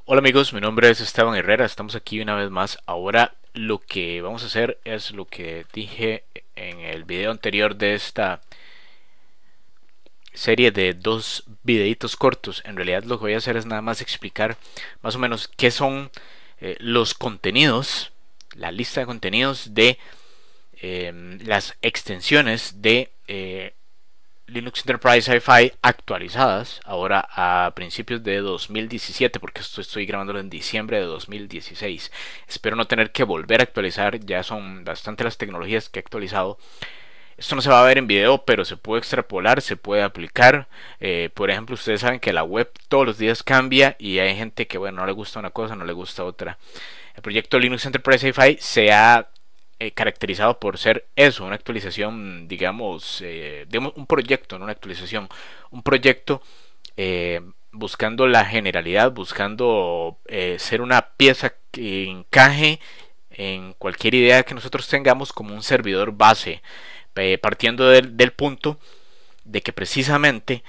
Hola amigos, mi nombre es Esteban Herrera, estamos aquí una vez más. Ahora lo que vamos a hacer es lo que dije en el video anterior de esta serie de dos videitos cortos. En realidad lo que voy a hacer es nada más explicar más o menos qué son los contenidos, la lista de contenidos de las extensiones de Linux Enterprise Hi-Fi actualizadas ahora a principios de 2017, porque esto estoy grabándolo en diciembre de 2016. Espero no tener que volver a actualizar, ya son bastante las tecnologías que he actualizado. Esto no se va a ver en video, pero se puede extrapolar, se puede aplicar. Por ejemplo, ustedes saben que la web todos los días cambia y hay gente que, bueno, no le gusta una cosa, no le gusta otra. El proyecto Linux Enterprise Hi-Fi se ha caracterizado por ser eso, una actualización, digamos un proyecto, no una actualización, un proyecto buscando la generalidad, buscando ser una pieza que encaje en cualquier idea que nosotros tengamos como un servidor base, partiendo del punto de que precisamente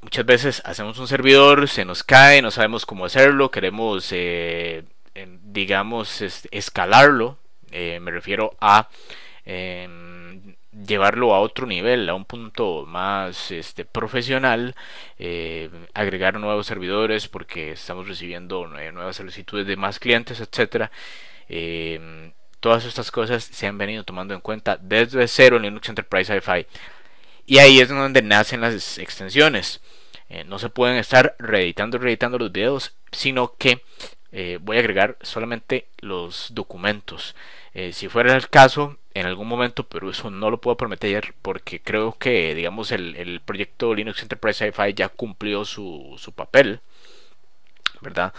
muchas veces hacemos un servidor, se nos cae, no sabemos cómo hacerlo, queremos digamos escalarlo, me refiero a llevarlo a otro nivel, a un punto más profesional, agregar nuevos servidores porque estamos recibiendo nuevas solicitudes de más clientes, etcétera. Todas estas cosas se han venido tomando en cuenta desde cero en Linux Enterprise Hi-Fi, y ahí es donde nacen las extensiones. No se pueden estar reeditando los videos, sino que voy a agregar solamente los documentos. Si fuera el caso en algún momento, pero eso no lo puedo prometer porque creo que digamos el proyecto Linux Enterprise Hi-Fi ya cumplió su papel, ¿verdad?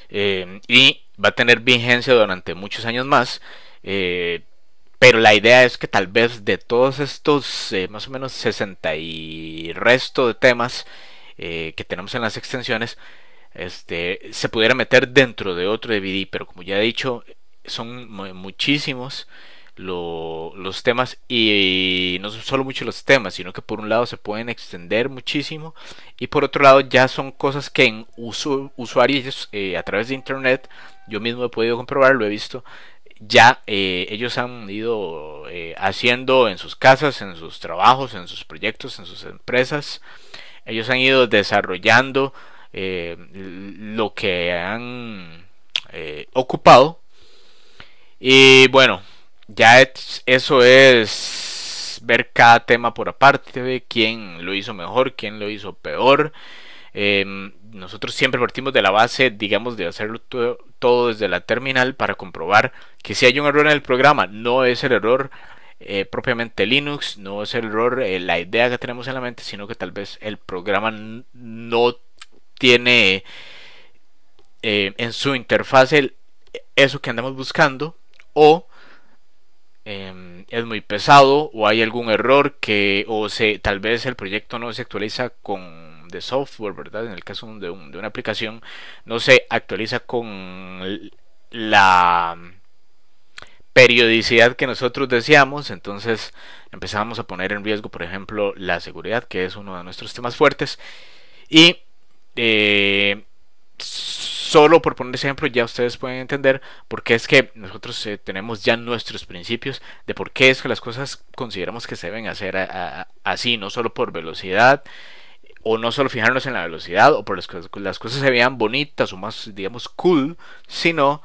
Y va a tener vigencia durante muchos años más. Pero la idea es que tal vez de todos estos más o menos 60 y resto de temas que tenemos en las extensiones, se pudiera meter dentro de otro DVD, pero como ya he dicho, son muchísimos los temas, y no son solo muchos los temas, sino que por un lado se pueden extender muchísimo y por otro lado ya son cosas que en usuarios a través de internet, yo mismo he podido comprobar, lo he visto, ya ellos han ido haciendo en sus casas, en sus trabajos, en sus proyectos, en sus empresas. Ellos han ido desarrollando lo que han ocupado, y bueno, ya eso es ver cada tema por aparte, de quién lo hizo mejor, quién lo hizo peor. Nosotros siempre partimos de la base, digamos, de hacerlo todo desde la terminal para comprobar que si hay un error en el programa, no es el error propiamente Linux, no es el error la idea que tenemos en la mente, sino que tal vez el programa no tiene en su interfaz eso que andamos buscando, o es muy pesado, o hay algún error tal vez el proyecto no se actualiza con de software, ¿verdad? En el caso de una aplicación no se actualiza con la periodicidad que nosotros deseamos, entonces empezamos a poner en riesgo, por ejemplo, la seguridad, que es uno de nuestros temas fuertes. Y solo por poner ese ejemplo ya ustedes pueden entender por qué es que nosotros tenemos ya nuestros principios de por qué es que las cosas consideramos que se deben hacer así, no solo por velocidad, o no solo fijarnos en la velocidad o por las cosas se vean bonitas o más, digamos, cool, sino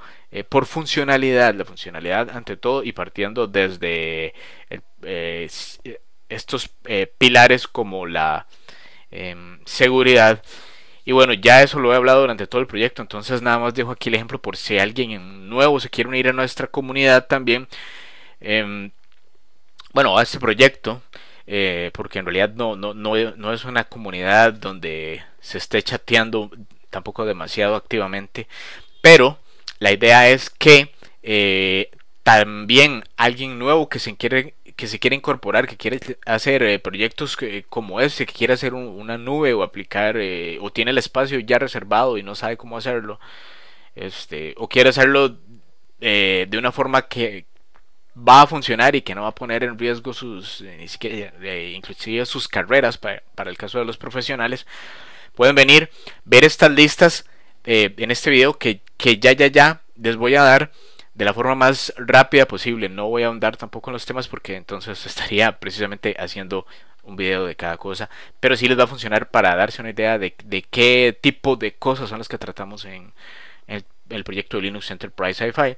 por funcionalidad, la funcionalidad ante todo, y partiendo desde estos pilares como la seguridad. Y bueno, ya eso lo he hablado durante todo el proyecto, entonces nada más dejo aquí el ejemplo por si alguien nuevo se quiere unir a nuestra comunidad también. Bueno, a este proyecto, porque en realidad no es una comunidad donde se esté chateando tampoco demasiado activamente, pero la idea es que también alguien nuevo que se quiere incorporar, que quiere hacer proyectos como este, que quiere hacer una nube o aplicar, o tiene el espacio ya reservado y no sabe cómo hacerlo, o quiere hacerlo de una forma que va a funcionar y que no va a poner en riesgo ni siquiera, inclusive sus carreras, para el caso de los profesionales, pueden venir, ver estas listas en este video que ya les voy a dar de la forma más rápida posible. No voy a ahondar tampoco en los temas porque entonces estaría precisamente haciendo un video de cada cosa, pero sí les va a funcionar para darse una idea de qué tipo de cosas son las que tratamos en el proyecto de Linux Enterprise Hi-Fi.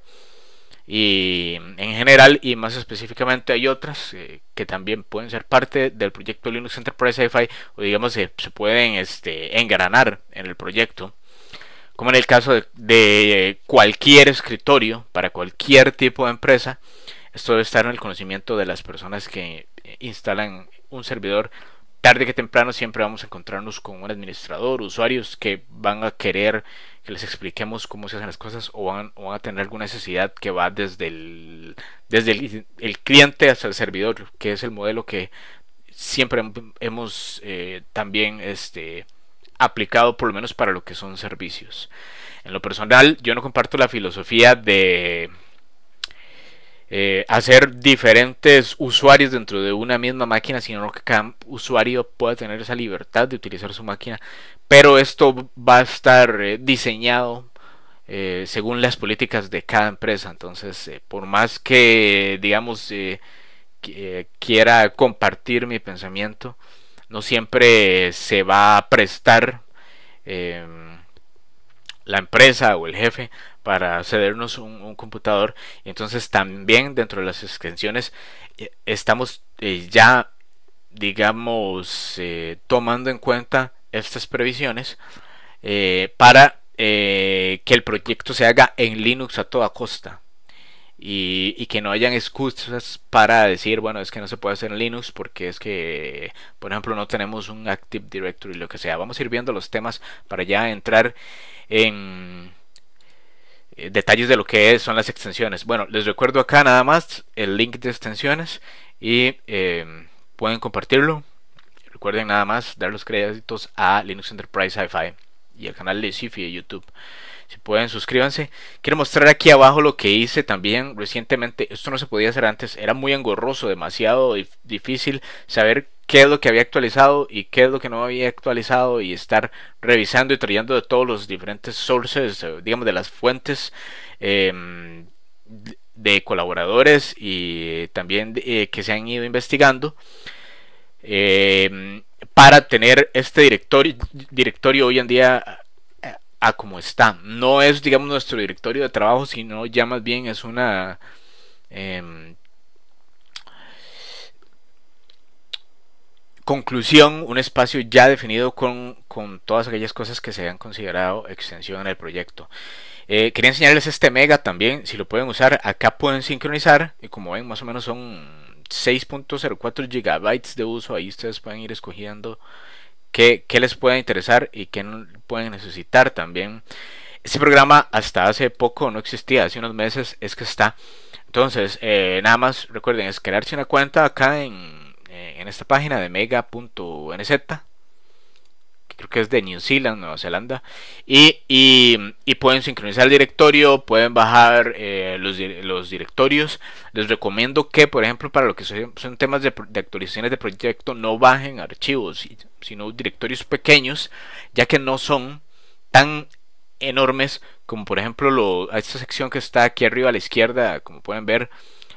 Y en general y más específicamente hay otras que también pueden ser parte del proyecto Linux Enterprise Hi-Fi, o digamos se pueden engranar en el proyecto, como en el caso de cualquier escritorio para cualquier tipo de empresa. Esto debe estar en el conocimiento de las personas que instalan un servidor. Tarde que temprano siempre vamos a encontrarnos con un administrador, usuarios que van a querer que les expliquemos cómo se hacen las cosas, o van a tener alguna necesidad que va desde el cliente hasta el servidor, que es el modelo que siempre hemos también aplicado, por lo menos para lo que son servicios. En lo personal, yo no comparto la filosofía de hacer diferentes usuarios dentro de una misma máquina, sino que cada usuario pueda tener esa libertad de utilizar su máquina, pero esto va a estar diseñado según las políticas de cada empresa. Entonces, por más que digamos quiera compartir mi pensamiento, no siempre se va a prestar eh, la empresa o el jefe para cedernos un computador. Y entonces también dentro de las extensiones estamos ya digamos tomando en cuenta estas previsiones para que el proyecto se haga en Linux a toda costa. Y que no hayan excusas para decir, bueno, es que no se puede hacer en Linux porque es que, por ejemplo, no tenemos un Active Directory, lo que sea. Vamos a ir viendo los temas para ya entrar en detalles de lo que son las extensiones. Bueno, les recuerdo acá nada más el link de extensiones y pueden compartirlo. Recuerden nada más dar los créditos a Linux Enterprise Hi-Fi y al canal de Sifi de YouTube. Si pueden, suscríbanse. Quiero mostrar aquí abajo lo que hice también recientemente. Esto no se podía hacer antes, era muy engorroso, demasiado difícil saber qué es lo que había actualizado y qué es lo que no había actualizado, y estar revisando y trayendo de todos los diferentes sources, digamos de las fuentes de colaboradores y también que se han ido investigando para tener este directorio hoy en día a como está. No es, digamos, nuestro directorio de trabajo, sino ya más bien es una conclusión, un espacio ya definido con todas aquellas cosas que se han considerado extensión en el proyecto. Quería enseñarles este mega también, si lo pueden usar. Acá pueden sincronizar y como ven más o menos son 6.04 gigabytes de uso. Ahí ustedes pueden ir escogiendo qué les puede interesar y qué no pueden necesitar también. Este programa hasta hace poco no existía, hace unos meses es que está. Entonces nada más recuerden es crearse una cuenta acá en esta página de mega.nz, que creo que es de New Zealand, Nueva Zelanda, y pueden sincronizar el directorio, pueden bajar los directorios. Les recomiendo que, por ejemplo, para lo que son temas de actualizaciones de proyecto, no bajen archivos, sino directorios pequeños, ya que no son tan enormes como, por ejemplo, a esta sección que está aquí arriba a la izquierda, como pueden ver,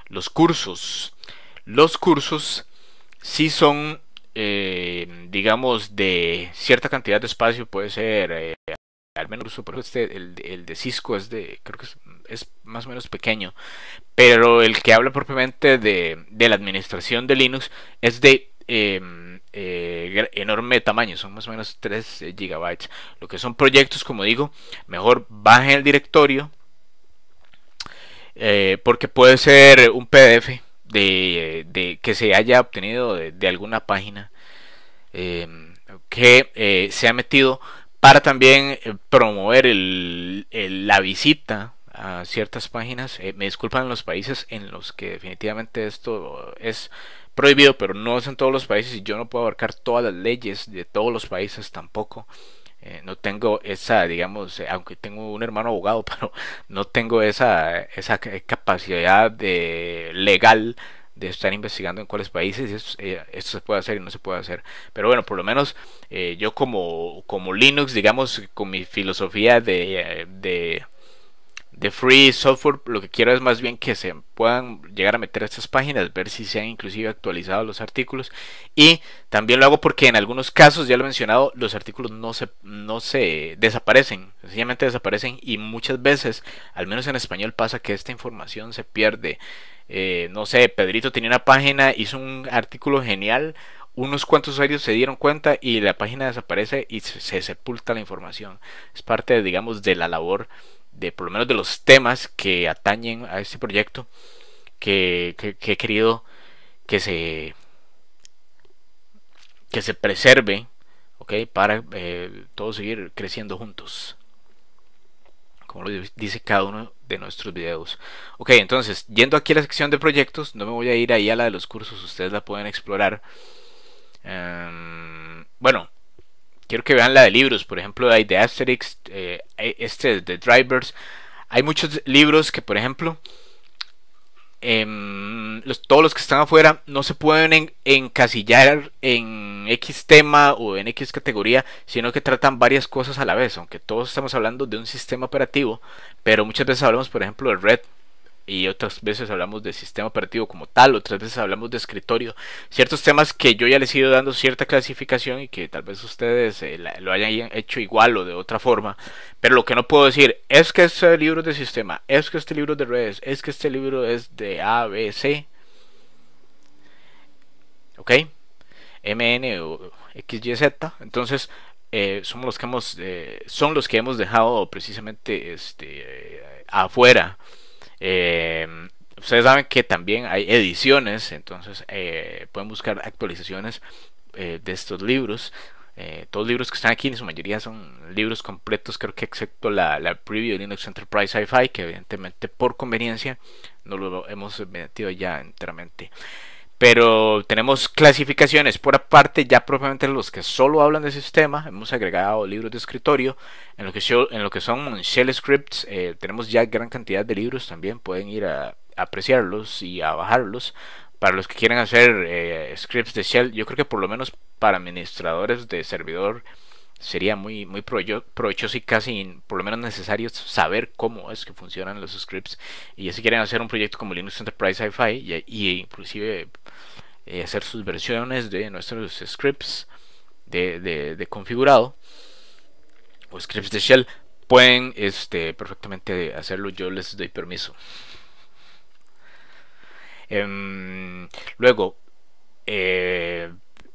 los cursos. Los cursos sí son digamos de cierta cantidad de espacio, puede ser al menos por el de Cisco creo que es más o menos pequeño, pero el que habla propiamente de la administración de Linux es de enorme tamaño, son más o menos 3 gigabytes. Lo que son proyectos, como digo, mejor bajen el directorio porque puede ser un PDF que se haya obtenido de alguna página que se ha metido para también promover la visita a ciertas páginas. Me disculpan los países en los que definitivamente esto es prohibido, pero no es en todos los países y yo no puedo abarcar todas las leyes de todos los países tampoco. No tengo esa, digamos, aunque tengo un hermano abogado, pero no tengo esa capacidad legal de estar investigando en cuáles países esto se puede hacer y no se puede hacer. Pero bueno, por lo menos yo como Linux, digamos, con mi filosofía de free software, lo que quiero es más bien que se puedan llegar a meter a estas páginas, ver si se han inclusive actualizado los artículos. Y también lo hago porque en algunos casos, ya lo he mencionado, los artículos no se desaparecen, sencillamente desaparecen, y muchas veces, al menos en español, pasa que esta información se pierde. No sé, Pedrito tenía una página, hizo un artículo genial, unos cuantos usuarios se dieron cuenta y la página desaparece y se sepulta la información. Es parte, digamos, de la labor de por lo menos de los temas que atañen a este proyecto que he querido que se preserve, ¿ok? Para todos seguir creciendo juntos, como lo dice cada uno de nuestros videos. Ok, entonces, yendo aquí a la sección de proyectos, no me voy a ir ahí a la de los cursos, ustedes la pueden explorar. Bueno, quiero que vean la de libros, por ejemplo, hay de Asterix, de Drivers. Hay muchos libros que, por ejemplo, todos los que están afuera no se pueden encasillar en X tema o en X categoría, sino que tratan varias cosas a la vez, aunque todos estamos hablando de un sistema operativo, pero muchas veces hablamos, por ejemplo, de Red, y otras veces hablamos de sistema operativo como tal, otras veces hablamos de escritorio, ciertos temas que yo ya les he ido dando cierta clasificación y que tal vez ustedes lo hayan hecho igual o de otra forma, pero lo que no puedo decir es que este libro es de sistema, es que este libro es de redes, es que este libro es de A, B, C, ok, MN o XYZ. Entonces somos los que son los que hemos dejado precisamente afuera. Ustedes saben que también hay ediciones, entonces pueden buscar actualizaciones de estos libros. Todos los libros que están aquí en su mayoría son libros completos, creo que excepto la preview de Linux Enterprise Hi-Fi, que evidentemente por conveniencia no lo hemos metido ya enteramente. Pero tenemos clasificaciones por aparte, ya propiamente los que solo hablan de sistema. Hemos agregado libros de escritorio. En lo que son shell scripts, tenemos ya gran cantidad de libros también. Pueden ir a apreciarlos y a bajarlos. Para los que quieran hacer scripts de shell, yo creo que por lo menos para administradores de servidor sería muy provechoso y casi por lo menos necesario saber cómo es que funcionan los scripts. Y ya si quieren hacer un proyecto como Linux Enterprise Hi-Fi y inclusive hacer sus versiones de nuestros scripts de configurado o scripts de shell, pueden perfectamente hacerlo. Yo les doy permiso. Luego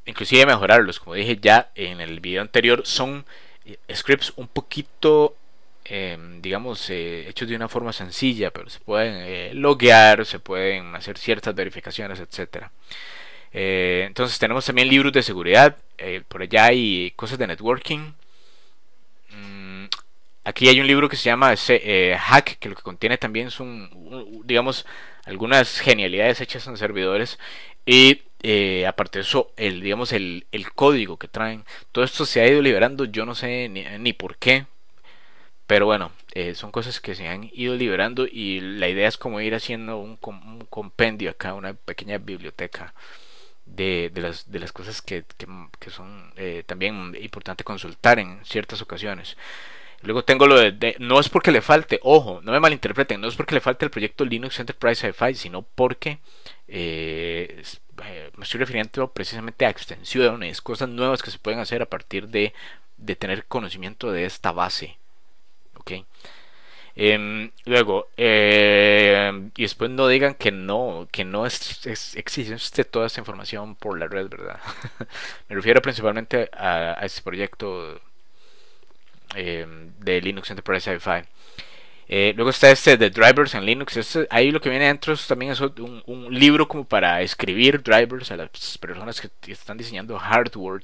inclusive mejorarlos, como dije ya en el video anterior, son scripts un poquito digamos hechos de una forma sencilla, pero se pueden loguear, se pueden hacer ciertas verificaciones, etcétera. Entonces tenemos también libros de seguridad, por allá hay cosas de networking. Aquí hay un libro que se llama Hack, que lo que contiene también son, digamos, algunas genialidades hechas en servidores. Y aparte de eso, digamos, el código que traen, todo esto se ha ido liberando, yo no sé ni por qué, pero bueno, son cosas que se han ido liberando y la idea es como ir haciendo un compendio acá, una pequeña biblioteca de las cosas que son también importante consultar en ciertas ocasiones. Luego tengo lo no es porque le falte, ojo, no me malinterpreten, no es porque le falte el proyecto Linux Enterprise Hi-Fi, sino porque me estoy refiriendo precisamente a extensiones, cosas nuevas que se pueden hacer a partir de tener conocimiento de esta base. Ok. Luego, y después no digan que no existe toda esta información por la red, ¿verdad? Me refiero principalmente a este proyecto de Linux Enterprise Hi-Fi. Luego está de drivers en Linux. Ahí lo que viene dentro también es un libro como para escribir drivers a las personas que están diseñando hardware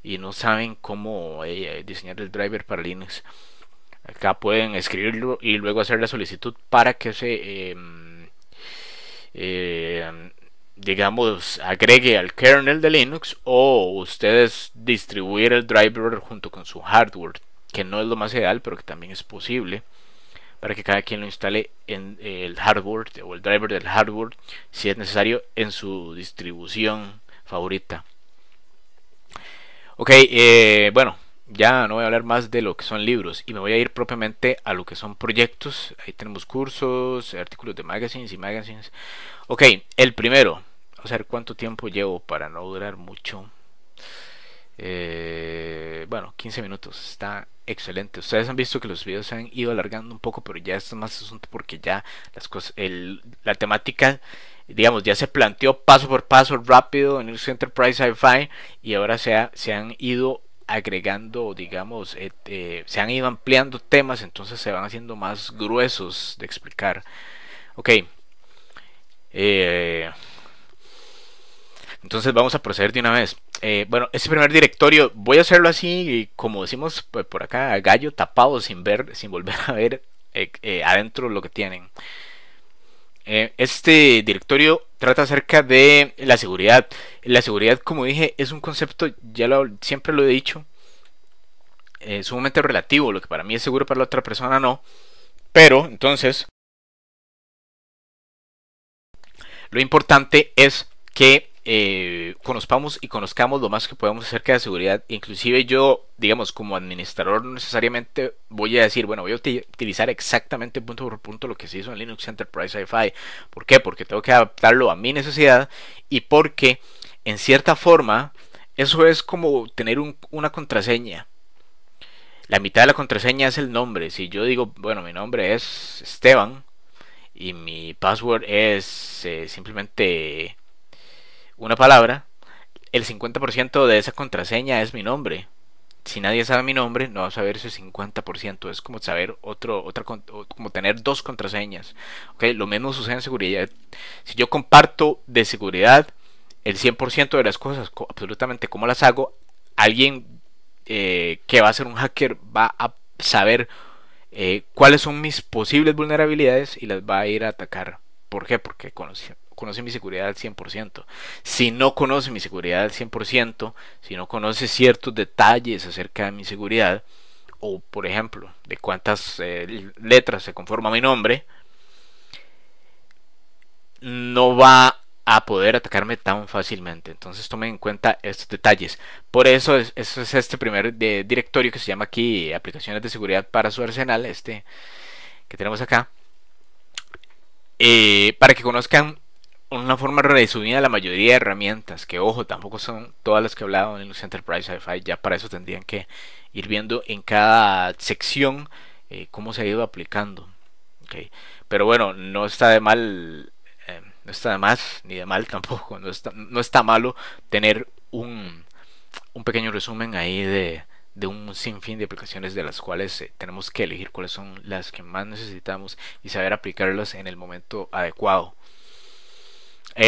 y no saben cómo diseñar el driver para Linux. Acá pueden escribirlo y luego hacer la solicitud para que se digamos agregue al kernel de Linux, o ustedes distribuir el driver junto con su hardware, que no es lo más ideal pero que también es posible. para que cada quien lo instale en el hardware o el driver del hardware, si es necesario, en su distribución favorita. Ok, bueno, ya no voy a hablar más de lo que son libros y me voy a ir propiamente a lo que son proyectos. Ahí tenemos cursos, artículos de magazines y magazines. Ok, el primero. Vamos a ver cuánto tiempo llevo para no durar mucho. Bueno, 15 minutos. Está excelente. Ustedes han visto que los videos se han ido alargando un poco, pero ya esto es más asunto porque ya las cosas, la temática, digamos, ya se planteó paso por paso rápido en el Enterprise Sci-Fi y ahora se han ido agregando, digamos, se han ido ampliando temas, entonces se van haciendo más gruesos de explicar. Ok, entonces vamos a proceder de una vez. Bueno, este primer directorio voy a hacerlo así, como decimos por acá, gallo tapado, sin ver, sin volver a ver adentro lo que tienen. Este directorio trata acerca de la seguridad. La seguridad, como dije, es un concepto, siempre lo he dicho, sumamente relativo. Lo que para mí es seguro para la otra persona no. Pero entonces, lo importante es que conozcamos y conozcamos lo más que podamos acerca de seguridad. Inclusive yo, digamos, como administrador, no necesariamente voy a decir, bueno, voy a utilizar exactamente punto por punto lo que se hizo en Linux Enterprise Sci-Fi. ¿Por qué? Porque tengo que adaptarlo a mi necesidad y porque, en cierta forma, eso es como tener una contraseña. La mitad de la contraseña es el nombre. Si yo digo, bueno, mi nombre es Esteban y mi password es simplemente una palabra, el 50% de esa contraseña es mi nombre. Si nadie sabe mi nombre, no va a saber ese 50%. Es como saber como tener dos contraseñas. ¿Okay? Lo mismo sucede en seguridad. Si yo comparto de seguridad el 100% de las cosas, absolutamente cómo las hago, alguien que va a ser un hacker va a saber cuáles son mis posibles vulnerabilidades y las va a ir a atacar. ¿Por qué? Porque conoce mi seguridad al 100%. Si no conoce mi seguridad al 100%, si no conoce ciertos detalles acerca de mi seguridad, o por ejemplo, de cuántas letras se conforma mi nombre, no va a poder atacarme tan fácilmente. Entonces tomen en cuenta estos detalles. Por eso es este primer directorio que se llama aquí aplicaciones de seguridad para su arsenal, este que tenemos acá, para que conozcan una forma resumida la mayoría de herramientas, que ojo, tampoco son todas las que he hablado en Linux Enterprise Sci-Fi. Ya para eso tendrían que ir viendo en cada sección cómo se ha ido aplicando. Okay. Pero bueno, no está de mal, no está de más ni de mal tampoco. No está malo tener un pequeño resumen ahí de un sinfín de aplicaciones de las cuales tenemos que elegir cuáles son las que más necesitamos y saber aplicarlas en el momento adecuado.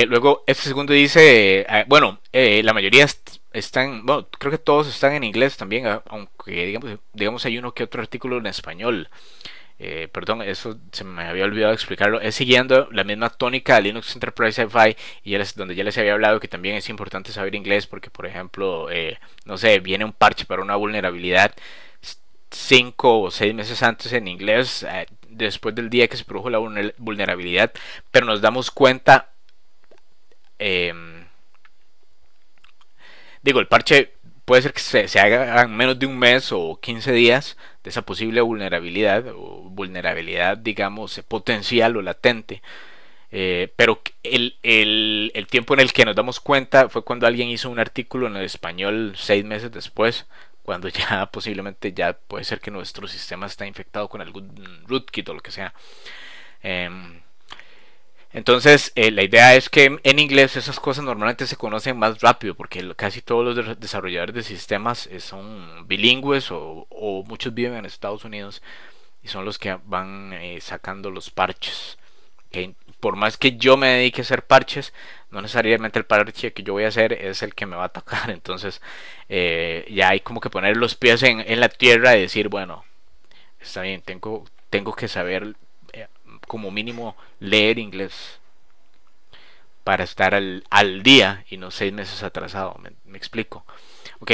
Luego, este segundo dice, bueno, la mayoría están, bueno, creo que todos están en inglés también, aunque digamos hay uno que otro artículo en español. Perdón, eso se me había olvidado explicarlo. Es siguiendo la misma tónica de Linux Enterprise Sci-Fi y donde ya les había hablado que también es importante saber inglés porque, por ejemplo, no sé, viene un parche para una vulnerabilidad 5 o 6 meses antes en inglés, después del día que se produjo la vulnerabilidad, pero nos damos cuenta, digo, el parche puede ser que se haga en menos de un mes o 15 días de esa posible vulnerabilidad o vulnerabilidad, digamos, potencial o latente. Pero el tiempo en el que nos damos cuenta fue cuando alguien hizo un artículo en el español 6 meses después, cuando ya posiblemente ya puede ser que nuestro sistema está infectado con algún rootkit o lo que sea. Entonces, la idea es que en inglés esas cosas normalmente se conocen más rápido porque casi todos los desarrolladores de sistemas son bilingües o muchos viven en Estados Unidos y son los que van sacando los parches. ¿Okay? Por más que yo me dedique a hacer parches, no necesariamente el parche que yo voy a hacer es el que me va a atacar. Entonces, ya hay como que poner los pies en la tierra y decir, bueno, está bien, tengo que saber como mínimo leer inglés para estar al día y no 6 meses atrasado. Me explico. Ok.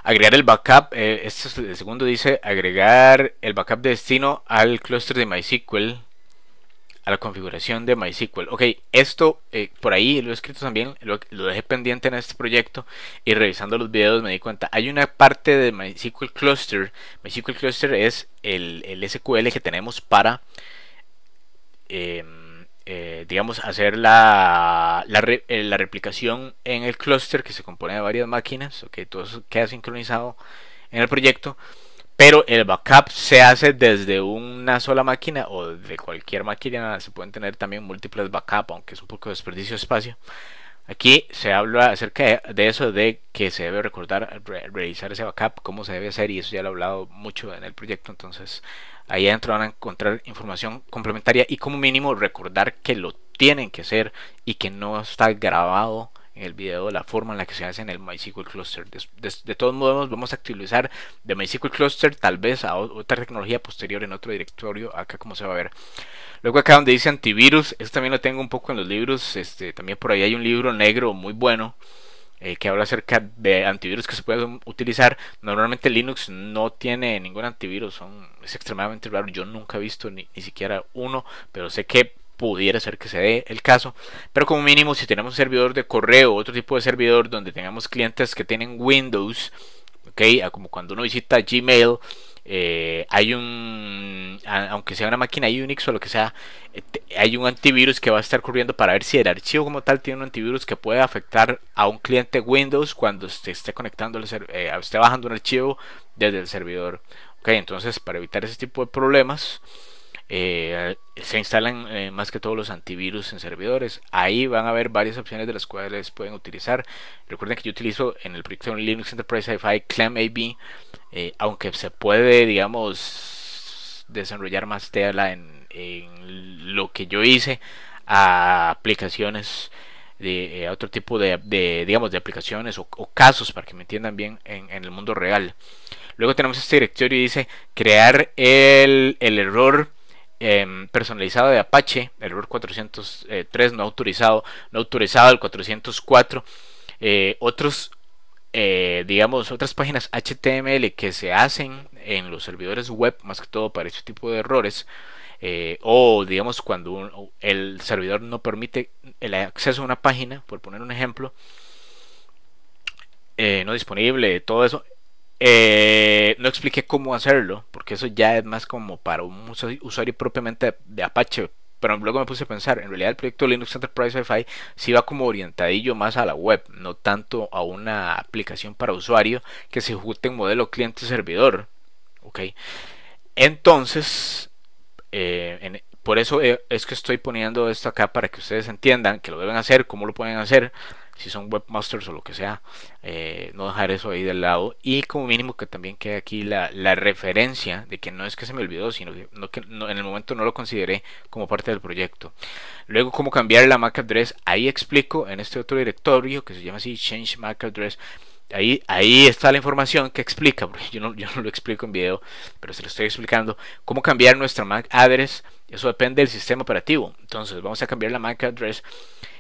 Agregar el backup, este es el segundo, dice agregar el backup de destino al clúster de MySQL, a la configuración de MySQL. Ok, esto por ahí lo he escrito también, lo dejé pendiente en este proyecto y revisando los videos me di cuenta. Hay una parte de MySQL Cluster. MySQL Cluster es el SQL que tenemos para, digamos, hacer la replicación en el clúster que se compone de varias máquinas. Ok, todo eso queda sincronizado en el proyecto. Pero el backup se hace desde una sola máquina o de cualquier máquina. Se pueden tener también múltiples backups, aunque es un poco de desperdicio de espacio. Aquí se habla acerca de eso, de que se debe recordar realizar ese backup, cómo se debe hacer, y eso ya lo he hablado mucho en el proyecto. Entonces ahí adentro van a encontrar información complementaria y como mínimo recordar que lo tienen que hacer y que no está grabado en el video la forma en la que se hace en el MySQL Cluster. De todos modos vamos a utilizar de MySQL Cluster tal vez a otra tecnología posterior en otro directorio, acá como se va a ver. Luego acá donde dice antivirus, esto también lo tengo un poco en los libros, también por ahí hay un libro negro muy bueno que habla acerca de antivirus que se pueden utilizar. Normalmente Linux no tiene ningún antivirus, es extremadamente raro, yo nunca he visto ni siquiera uno, pero sé que pudiera ser que se dé el caso. Pero como mínimo, si tenemos un servidor de correo, otro tipo de servidor donde tengamos clientes que tienen Windows, okay, como cuando uno visita Gmail, hay aunque sea una máquina Unix o lo que sea, hay un antivirus que va a estar corriendo para ver si el archivo como tal tiene un antivirus que puede afectar a un cliente Windows cuando esté conectando, esté bajando un archivo desde el servidor. Okay, entonces para evitar ese tipo de problemas, se instalan más que todos los antivirus en servidores. Ahí van a haber varias opciones de las cuales pueden utilizar. Recuerden que yo utilizo en el proyecto Linux Enterprise Wi-Fi ClamAV, aunque se puede, digamos, desarrollar más tela en lo que yo hice a aplicaciones de otro tipo digamos, de aplicaciones o casos, para que me entiendan bien, en el mundo real. Luego tenemos este directorio y dice crear el error personalizado de Apache, el error 403 no autorizado, el 404, otros, digamos, otras páginas HTML que se hacen en los servidores web, más que todo para este tipo de errores, o digamos cuando el servidor no permite el acceso a una página, por poner un ejemplo, no disponible, todo eso. No expliqué cómo hacerlo, porque eso ya es más como para un usuario propiamente de Apache. Pero luego me puse a pensar, en realidad el proyecto Linux Enterprise Wi-Fi sí va como orientadillo más a la web, no tanto a una aplicación para usuario que se ejecute en modelo cliente-servidor. Ok, entonces, por eso es que estoy poniendo esto acá para que ustedes entiendan que lo deben hacer, cómo lo pueden hacer, si son webmasters o lo que sea, no dejar eso ahí del lado, y como mínimo que también quede aquí la referencia de que no es que se me olvidó, sino que en el momento no lo consideré como parte del proyecto. Luego, cómo cambiar la MAC address, ahí explico en este otro directorio que se llama así Change MAC Address. Ahí está la información que explica, porque yo no lo explico en video, pero se lo estoy explicando, cómo cambiar nuestra MAC address. Eso depende del sistema operativo. Entonces vamos a cambiar la MAC address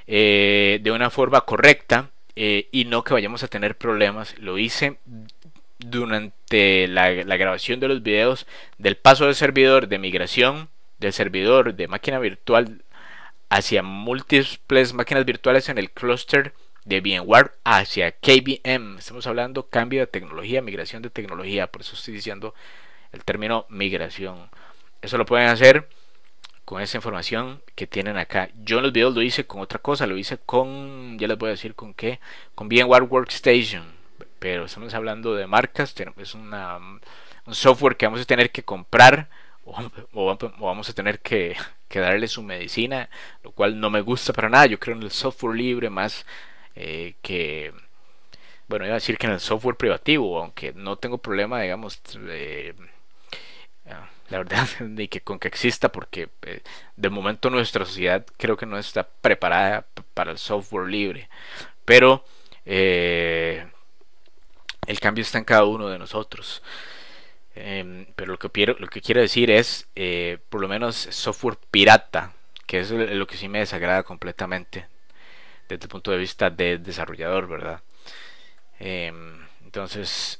de una forma correcta, y no que vayamos a tener problemas. Lo hice durante la grabación de los videos del paso del servidor de migración del servidor de máquina virtual hacia múltiples máquinas virtuales en el clúster de VMware hacia KVM. Estamos hablando cambio de tecnología, migración de tecnología, por eso estoy diciendo el término migración. Eso lo pueden hacer con esa información que tienen acá. Yo en los videos lo hice con otra cosa, lo hice con, ya les voy a decir con qué, con VMware Workstation, pero estamos hablando de marcas. Es un software que vamos a tener que comprar, o vamos a tener que darle su medicina, lo cual no me gusta para nada. Yo creo en el software libre más que, bueno, iba a decir que en el software privativo, aunque no tengo problema, digamos, la verdad, ni que con que exista, porque de momento nuestra sociedad creo que no está preparada para el software libre, pero el cambio está en cada uno de nosotros. Pero lo que quiero decir es, por lo menos software pirata, que es lo que sí me desagrada completamente desde el punto de vista de desarrollador, ¿verdad? Entonces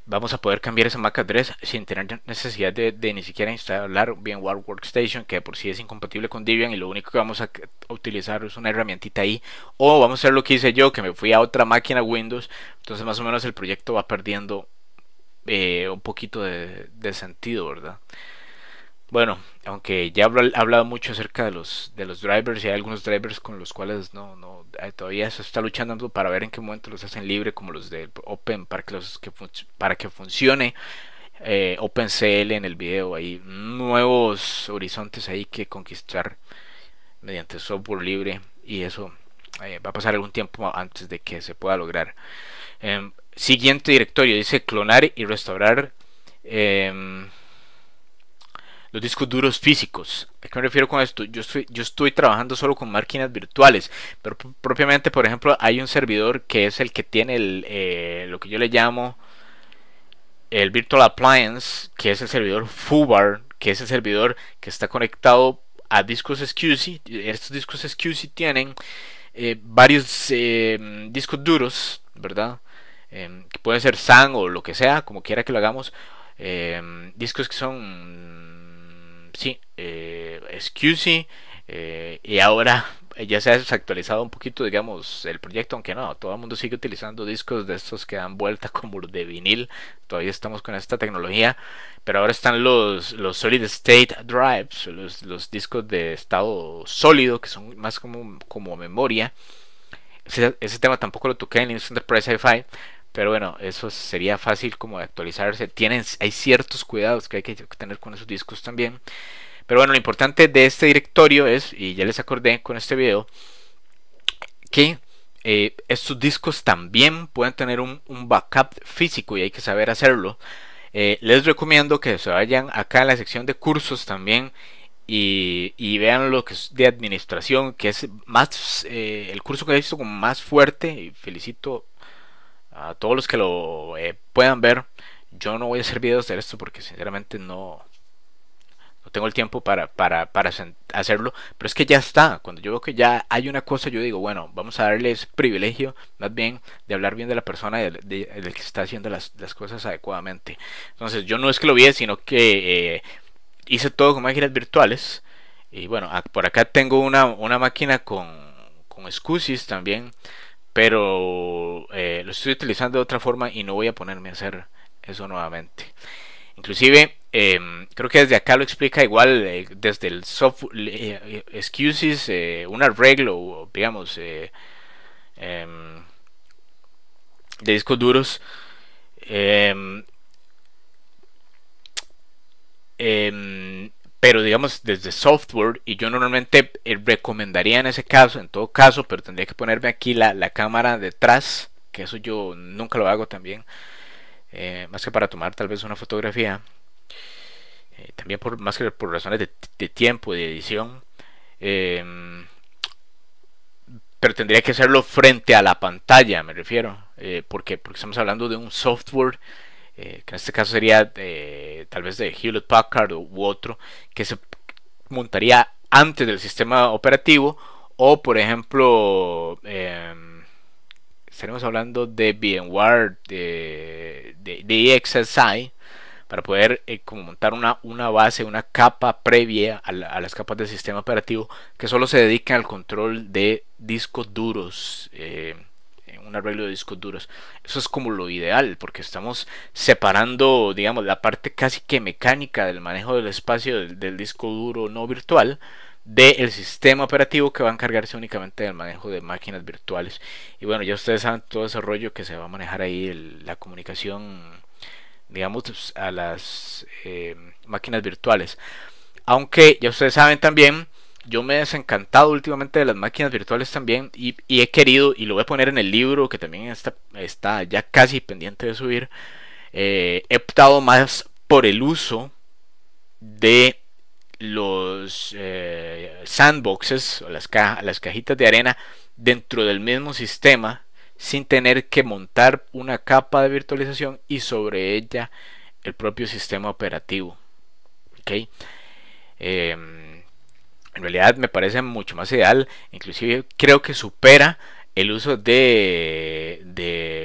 vamos a poder cambiar esa MAC address sin tener necesidad de ni siquiera instalar VMware Workstation, que por sí es incompatible con Debian, y lo único que vamos a utilizar es una herramientita ahí. O vamos a hacer lo que hice yo, que me fui a otra máquina Windows. Entonces más o menos el proyecto va perdiendo un poquito de sentido, ¿verdad? Bueno, aunque ya he hablado mucho acerca de los drivers, y hay algunos drivers con los cuales todavía se está luchando para ver en qué momento los hacen libre, como los de Open, para que funcione OpenCL. En el video hay nuevos horizontes ahí que conquistar mediante software libre, y eso va a pasar algún tiempo antes de que se pueda lograr. Siguiente directorio dice clonar y restaurar los discos duros físicos. ¿A qué me refiero con esto? Yo estoy trabajando solo con máquinas virtuales, pero propiamente, por ejemplo, hay un servidor que es el que tiene lo que yo le llamo el Virtual Appliance, que es el servidor FUBAR, que es el servidor que está conectado a discos SCSI. Estos discos SCSI tienen varios discos duros, ¿verdad? Que pueden ser SAN o lo que sea, como quiera que lo hagamos. Discos que son sí, SCSI, y ahora ya se ha desactualizado un poquito, digamos, el proyecto, aunque no, todo el mundo sigue utilizando discos de estos que dan vuelta como de vinil. Todavía estamos con esta tecnología, pero ahora están los Solid State Drives, los discos de estado sólido, que son más como memoria. Ese tema tampoco lo toqué en Enterprise Hi-Fi, pero bueno, eso sería fácil como de actualizarse. Hay ciertos cuidados que hay que tener con esos discos también. Pero bueno, lo importante de este directorio es, y ya les acordé con este video, que estos discos también pueden tener un backup físico, y hay que saber hacerlo. Les recomiendo que se vayan acá a la sección de cursos también y vean lo que es de administración, que es más el curso que he visto como más fuerte, y felicito a todos los que lo puedan ver. Yo no voy a hacer videos de esto porque sinceramente no tengo el tiempo para hacerlo, pero es que ya está. Cuando yo veo que ya hay una cosa, yo digo, bueno, vamos a darle ese privilegio más bien de hablar bien de la persona, del que está haciendo las cosas adecuadamente. Entonces yo no es que lo vi, sino que hice todo con máquinas virtuales. Y bueno, por acá tengo una máquina con SCSIs también, pero lo estoy utilizando de otra forma y no voy a ponerme a hacer eso nuevamente. Inclusive creo que desde acá lo explica igual, desde el software SCSIs, un arreglo, digamos, de discos duros. Pero digamos desde software, y yo normalmente recomendaría en ese caso, en todo caso, pero tendría que ponerme aquí la cámara detrás, que eso yo nunca lo hago también, más que para tomar tal vez una fotografía, también más que por razones de tiempo, de edición, pero tendría que hacerlo frente a la pantalla, me refiero, porque estamos hablando de un software, que en este caso sería tal vez de Hewlett Packard u otro, que se montaría antes del sistema operativo, o por ejemplo estaremos hablando de VMware, de EXSI, para poder como montar una base, una capa previa a las capas del sistema operativo, que solo se dedican al control de discos duros, un arreglo de discos duros. Eso es como lo ideal, porque estamos separando, digamos, la parte casi que mecánica del manejo del espacio del disco duro no virtual del sistema operativo, que va a encargarse únicamente del manejo de máquinas virtuales. Y bueno, ya ustedes saben todo ese rollo que se va a manejar ahí, la comunicación, digamos, a las máquinas virtuales. Aunque ya ustedes saben también, yo me he desencantado últimamente de las máquinas virtuales también, y he querido, y lo voy a poner en el libro que también está ya casi pendiente de subir, he optado más por el uso de los sandboxes, o las cajitas de arena dentro del mismo sistema, sin tener que montar una capa de virtualización y sobre ella el propio sistema operativo. ¿Okay? En realidad me parece mucho más ideal, inclusive creo que supera el uso de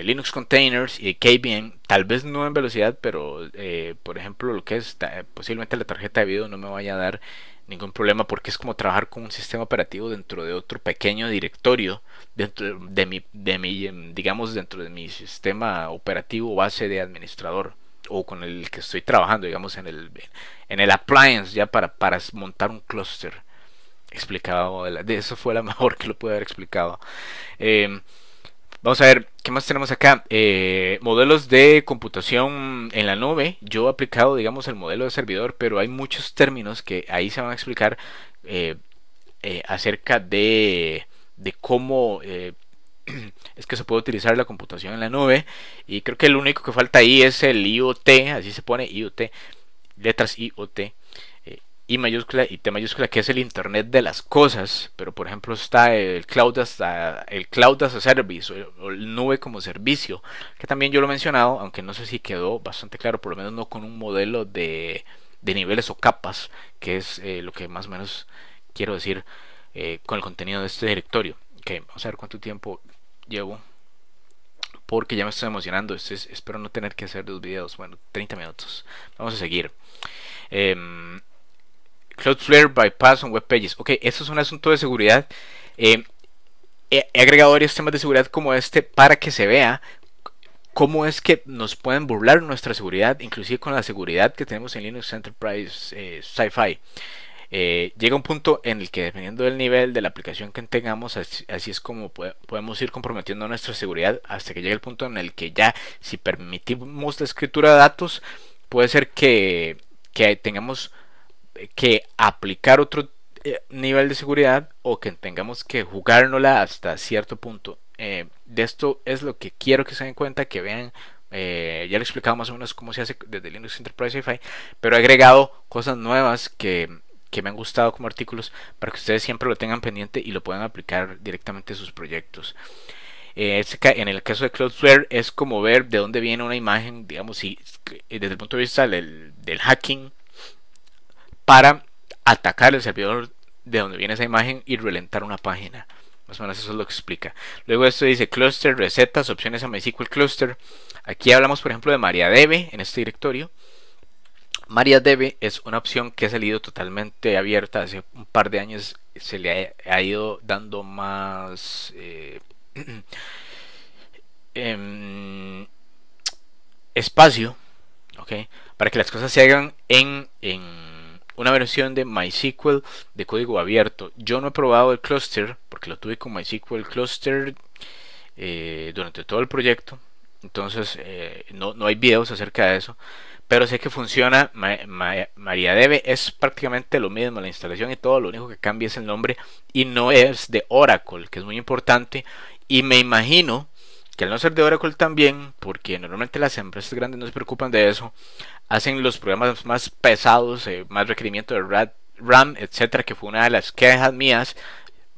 Linux containers y de KVM, tal vez no en velocidad, pero por ejemplo lo que es posiblemente la tarjeta de video no me vaya a dar ningún problema, porque es como trabajar con un sistema operativo dentro de otro pequeño directorio dentro de mi digamos, dentro de mi sistema operativo base de administrador, o con el que estoy trabajando, digamos, en el appliance ya para montar un clúster explicado. De eso fue la mejor que lo pude haber explicado. Eh, Vamos a ver, ¿qué más tenemos acá? Modelos de computación en la nube. Yo he aplicado, digamos, el modelo de servidor, pero hay muchos términos que ahí se van a explicar eh, acerca de cómo es que se puede utilizar la computación en la nube. Y creo que el único que falta ahí es el IoT, así se pone IoT, letras IoT. I mayúscula y T mayúscula, que es el Internet de las cosas. Pero por ejemplo está el Cloud as a Service, o el nube como servicio, que también yo lo he mencionado, aunque no sé si quedó bastante claro, por lo menos no con un modelo de niveles o capas, que es lo que más o menos quiero decir con el contenido de este directorio. Ok, vamos a ver cuánto tiempo llevo, porque ya me estoy emocionando. Espero no tener que hacer 2 videos. Bueno, 30 minutos. Vamos a seguir. Cloudflare Bypass on Web Pages. Ok, esto es un asunto de seguridad. He agregado varios temas de seguridad como este para que se vea cómo es que nos pueden burlar nuestra seguridad, inclusive con la seguridad que tenemos en Linux Enterprise Sci-Fi. Llega un punto en el que, dependiendo del nivel de la aplicación que tengamos, así es como podemos ir comprometiendo nuestra seguridad, hasta que llegue el punto en el que ya, si permitimos la escritura de datos, puede ser que tengamos que aplicar otro nivel de seguridad, o que tengamos que jugárnosla hasta cierto punto. De esto es lo que quiero que se den cuenta, que vean. Ya le he explicado más o menos cómo se hace desde Linux Enterprise Sci-Fi, pero he agregado cosas nuevas que me han gustado como artículos, para que ustedes siempre lo tengan pendiente y lo puedan aplicar directamente a sus proyectos. En el caso de Cloudflare es como ver de dónde viene una imagen, digamos, si desde el punto de vista del hacking, para atacar el servidor de donde viene esa imagen y relentar una página. Más o menos eso es lo que explica. Luego esto dice cluster, recetas, opciones a MySQL Cluster. Aquí hablamos por ejemplo de MariaDB en este directorio. MariaDB es una opción que ha salido totalmente abierta. Hace un par de años se le ha ido dando más espacio, ¿okay?, para que las cosas se hagan en una versión de MySQL de código abierto. Yo no he probado el cluster porque lo tuve con MySQL Cluster durante todo el proyecto, entonces no hay videos acerca de eso, pero sé que funciona. MariaDB es prácticamente lo mismo, la instalación y todo, lo único que cambia es el nombre, y no es de Oracle, que es muy importante. Y me imagino que al no ser de Oracle también, porque normalmente las empresas grandes no se preocupan de eso, hacen los programas más pesados, más requerimiento de RAM, etcétera, que fue una de las quejas mías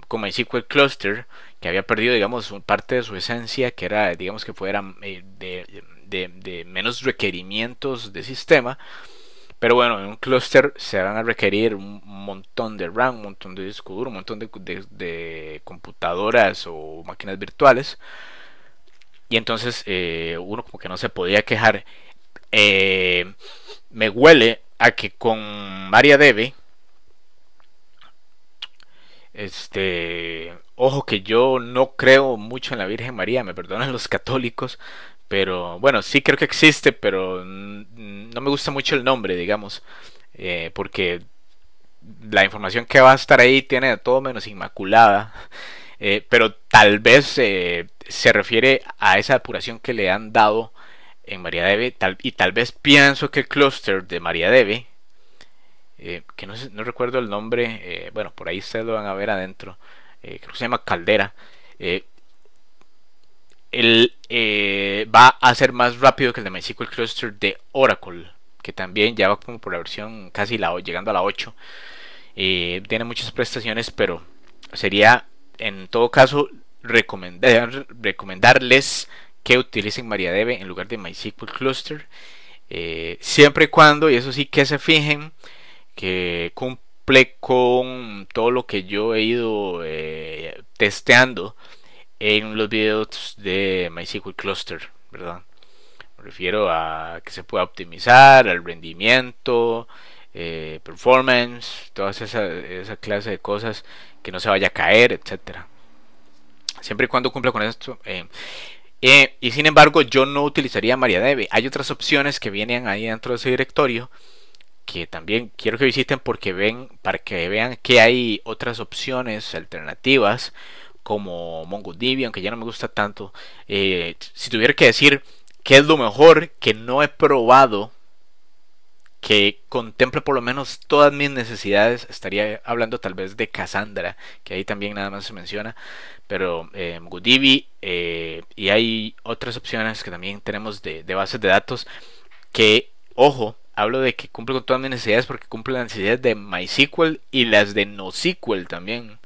con MySQL Cluster, que había perdido, digamos, parte de su esencia, que era, digamos, que fuera de menos requerimientos de sistema. Pero bueno, en un clúster se van a requerir un montón de RAM, un montón de disco duro, un montón de computadoras o máquinas virtuales. Y entonces uno como que no se podía quejar. Me huele a que con MariaDB, ojo, que yo no creo mucho en la Virgen María, me perdonan los católicos, pero bueno, sí creo que existe, pero no me gusta mucho el nombre, digamos, porque la información que va a estar ahí tiene de todo menos inmaculada. Pero tal vez se refiere a esa depuración que le han dado en MariaDB, y tal vez pienso que el clúster de MariaDB, que no recuerdo el nombre, bueno, por ahí ustedes lo van a ver adentro, creo que se llama Caldera, él va a ser más rápido que el de MySQL Cluster de Oracle, que también ya va como por la versión casi llegando a la 8. Tiene muchas prestaciones, pero sería en todo caso recomendarles que utilicen MariaDB en lugar de MySQL Cluster, siempre y cuando, y eso sí, que se fijen que cumple con todo lo que yo he ido testeando en los videos de MySQL Cluster, ¿verdad? Me refiero a que se pueda optimizar, al rendimiento, performance, toda esa clase de cosas, que no se vaya a caer, etcétera. Siempre y cuando cumpla con esto. Y sin embargo, yo no utilizaría MariaDB. Hay otras opciones que vienen ahí dentro de ese directorio que también quiero que visiten para que vean que hay otras opciones alternativas como MongoDB, aunque ya no me gusta tanto. Si tuviera que decir qué es lo mejor que no he probado, que contemple por lo menos todas mis necesidades, estaría hablando tal vez de Cassandra, que ahí también nada más se menciona, pero MongoDB, y hay otras opciones que también tenemos de bases de datos que, ojo, hablo de que cumple con todas mis necesidades porque cumple las necesidades de MySQL y las de NoSQL también,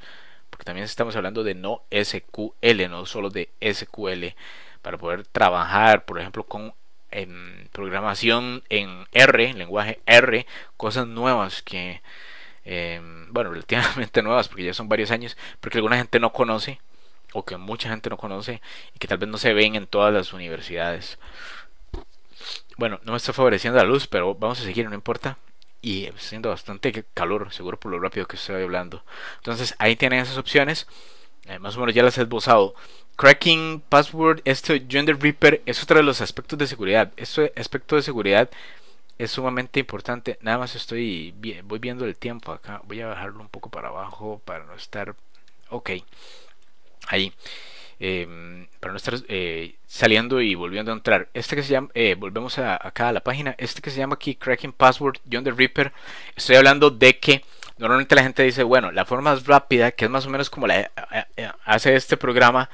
porque también estamos hablando de NoSQL, no solo de SQL, para poder trabajar, por ejemplo, con programación en R, lenguaje R, cosas nuevas que, bueno, relativamente nuevas porque ya son varios años, porque alguna gente no conoce, o que mucha gente no conoce, y que tal vez no se ven en todas las universidades. Bueno, no me está favoreciendo la luz, pero vamos a seguir, no importa. Y está haciendo bastante calor, seguro por lo rápido que estoy hablando. Entonces ahí tienen esas opciones. Más o menos ya las he esbozado. Cracking password, John the Ripper es otro de los aspectos de seguridad. Este aspecto de seguridad es sumamente importante. Nada más voy viendo el tiempo acá. Voy a bajarlo un poco para abajo para no estar... Ok, ahí. Para no estar saliendo y volviendo a entrar. Este que se llama, volvemos acá a la página. Este que se llama aquí Cracking Password, John the Ripper. Estoy hablando de que normalmente la gente dice, bueno, la forma más rápida, que es más o menos como la hace este programa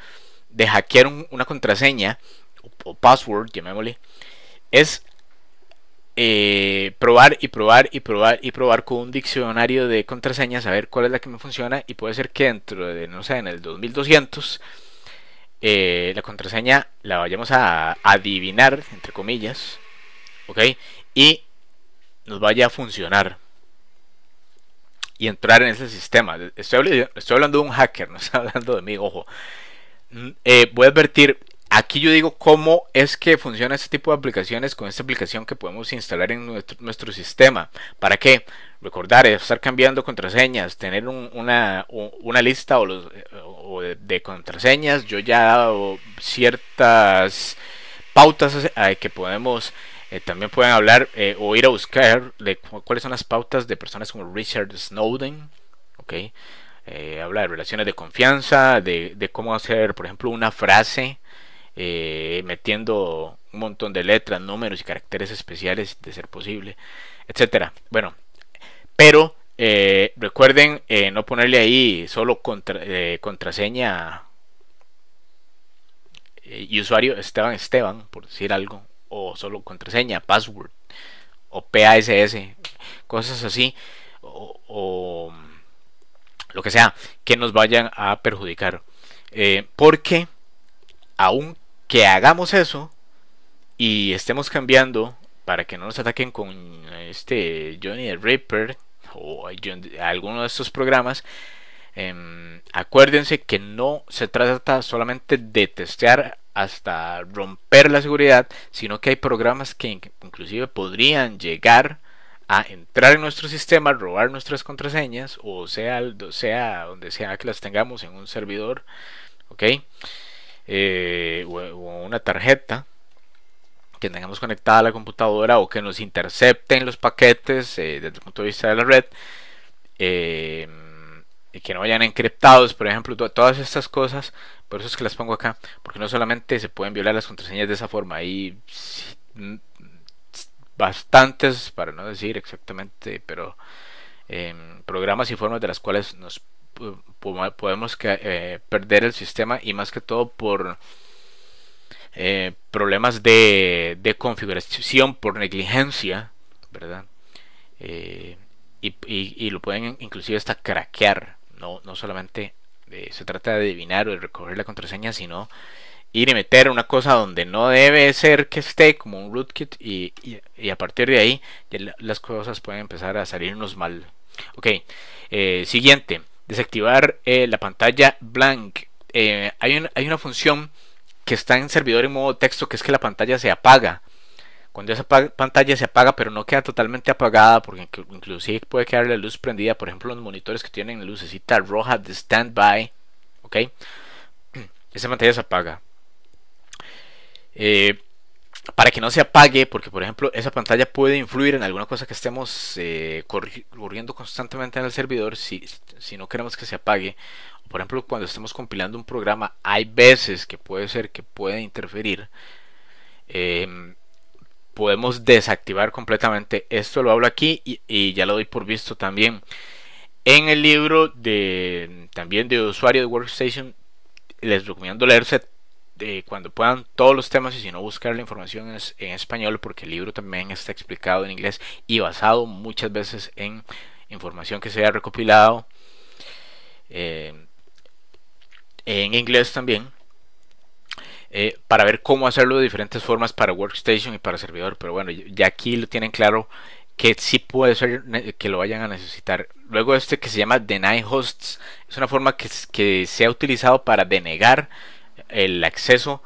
de hackear una contraseña o password, llamémosle, es probar y probar y probar y probar con un diccionario de contraseñas, a ver cuál es la que me funciona, y puede ser que dentro de, no sé, en el 2200 la contraseña la vayamos a adivinar, entre comillas, ok, y nos vaya a funcionar y entrar en ese sistema. Estoy hablando de un hacker, no estoy hablando de mí, ojo. Voy a advertir, aquí yo digo cómo es que funciona este tipo de aplicaciones con esta aplicación que podemos instalar en nuestro sistema. ¿Para qué? Recordar, estar cambiando contraseñas, tener una lista de contraseñas. Yo ya he dado ciertas pautas que podemos... también pueden hablar o ir a buscar de cuáles son las pautas de personas como Richard Snowden. Okay. Habla de relaciones de confianza, de cómo hacer, por ejemplo, una frase metiendo un montón de letras, números y caracteres especiales, de ser posible, etcétera. Bueno, pero recuerden no ponerle ahí solo contraseña y usuario Esteban, por decir algo, o solo contraseña, password, o PASS, cosas así, o lo que sea, que nos vayan a perjudicar. Porque aun que hagamos eso y estemos cambiando para que no nos ataquen con este Johnny the Ripper o alguno de estos programas, acuérdense que no se trata solamente de testear hasta romper la seguridad, sino que hay programas que inclusive podrían llegar a entrar en nuestro sistema, robar nuestras contraseñas, o sea donde sea que las tengamos, en un servidor, ok, o una tarjeta que tengamos conectada a la computadora, o que nos intercepten los paquetes desde el punto de vista de la red, y que no vayan encriptados, por ejemplo, todas estas cosas. Por eso es que las pongo acá, porque no solamente se pueden violar las contraseñas de esa forma, hay bastantes, para no decir exactamente, pero programas y formas de las cuales nos podemos perder el sistema, y más que todo por problemas de configuración, por negligencia, ¿verdad? Y lo pueden inclusive hasta craquear. No solamente se trata de adivinar o de recoger la contraseña, sino ir y meter una cosa donde no debe ser que esté, como un rootkit, y a partir de ahí ya las cosas pueden empezar a salirnos mal. Ok, siguiente, desactivar la pantalla blank. hay una función que está en servidor en modo texto, que es que la pantalla se apaga. Cuando esa pantalla se apaga, pero no queda totalmente apagada, porque inclusive puede quedar la luz prendida, por ejemplo los monitores que tienen lucecita roja de standby, ¿ok? Esa pantalla se apaga. Para que no se apague, porque por ejemplo esa pantalla puede influir en alguna cosa que estemos corriendo constantemente en el servidor, si no queremos que se apague. Por ejemplo, cuando estemos compilando un programa, hay veces que puede ser que pueda interferir. Podemos desactivar completamente. Esto lo hablo aquí y ya lo doy por visto también en el libro también de usuario de Workstation. Les recomiendo leerse cuando puedan todos los temas, y si no, buscar la información en español, porque el libro también está explicado en inglés y basado muchas veces en información que se haya recopilado en inglés también, para ver cómo hacerlo de diferentes formas para Workstation y para servidor. Pero bueno, ya aquí lo tienen claro, que sí puede ser que lo vayan a necesitar. Luego que se llama Deny Hosts, es una forma que se ha utilizado para denegar el acceso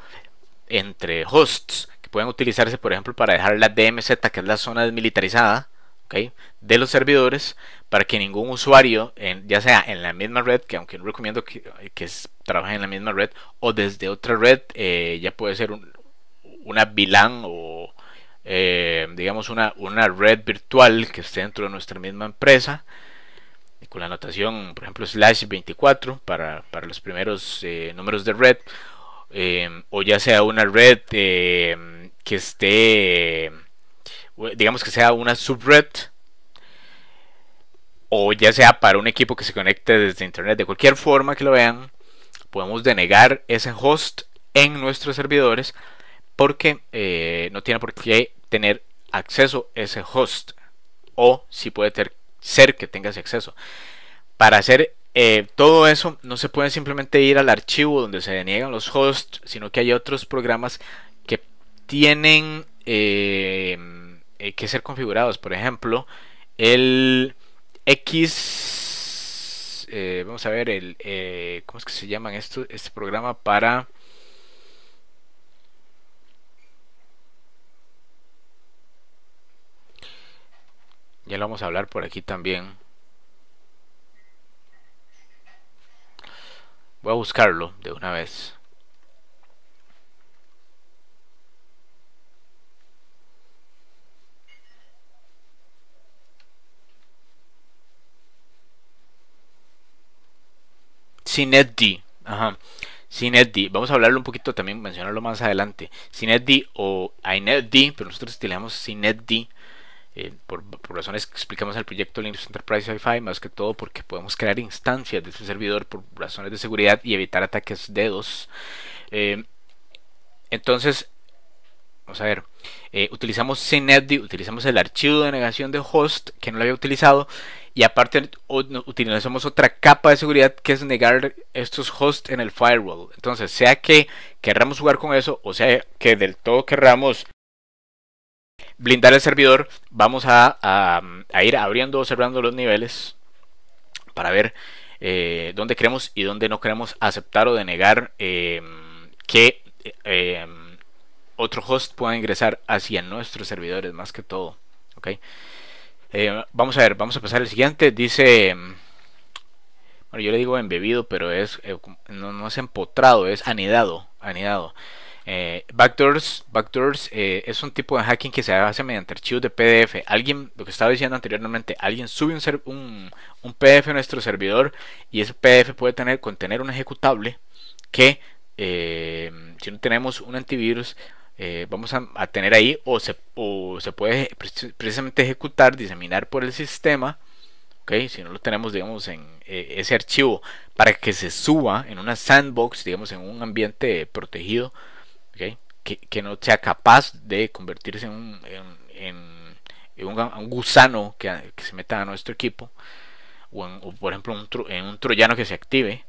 entre hosts, que pueden utilizarse por ejemplo para dejar la DMZ, que es la zona desmilitarizada, ¿okay?, de los servidores, para que ningún usuario, ya sea en la misma red, que aunque no recomiendo que trabajen en la misma red, o desde otra red, ya puede ser una VLAN o digamos una red virtual que esté dentro de nuestra misma empresa, con la anotación por ejemplo /24 para los primeros números de red, o ya sea una red que esté, digamos que sea una subred, o ya sea para un equipo que se conecte desde internet. De cualquier forma que lo vean, podemos denegar ese host en nuestros servidores, porque no tiene por qué tener acceso a ese host, o si puede ser que tenga ese acceso. Para hacer todo eso, no se puede simplemente ir al archivo donde se deniegan los hosts, sino que hay otros programas que tienen que ser configurados. Por ejemplo, el vamos a ver, ¿cómo es que se llaman este programa para? Ya lo vamos a hablar por aquí también. Voy a buscarlo de una vez. CNetD. Ajá. CNetD. Vamos a hablarlo un poquito también, mencionarlo más adelante. CNetD o iNetD, pero nosotros utilizamos CNetD. Por razones que explicamos en el proyecto Linux Enterprise Wi-Fi, más que todo porque podemos crear instancias de este servidor por razones de seguridad y evitar ataques DDoS. Entonces, vamos a ver, utilizamos CNetD, utilizamos el archivo de denegación de host, que no lo había utilizado, y aparte utilizamos otra capa de seguridad, que es negar estos hosts en el firewall. Entonces, sea que querramos jugar con eso, o sea que del todo querramos blindar el servidor, vamos a ir abriendo o cerrando los niveles para ver dónde queremos y dónde no queremos aceptar o denegar que otro host pueda ingresar hacia nuestros servidores, más que todo. ¿Okay? Vamos a ver, vamos a pasar al siguiente. Dice, bueno, yo le digo embebido, pero no es empotrado, es anidado. Backdoors es un tipo de hacking que se hace mediante archivos de PDF. Lo que estaba diciendo anteriormente, alguien sube un PDF a nuestro servidor, y ese PDF puede contener un ejecutable que si no tenemos un antivirus vamos a tener ahí, o se puede precisamente ejecutar, diseminar por el sistema. Okay, si no lo tenemos, digamos, en ese archivo, para que se suba en una sandbox, digamos, en un ambiente protegido, okay, que no sea capaz de convertirse en un gusano que se meta a nuestro equipo, o por ejemplo en un troyano que se active.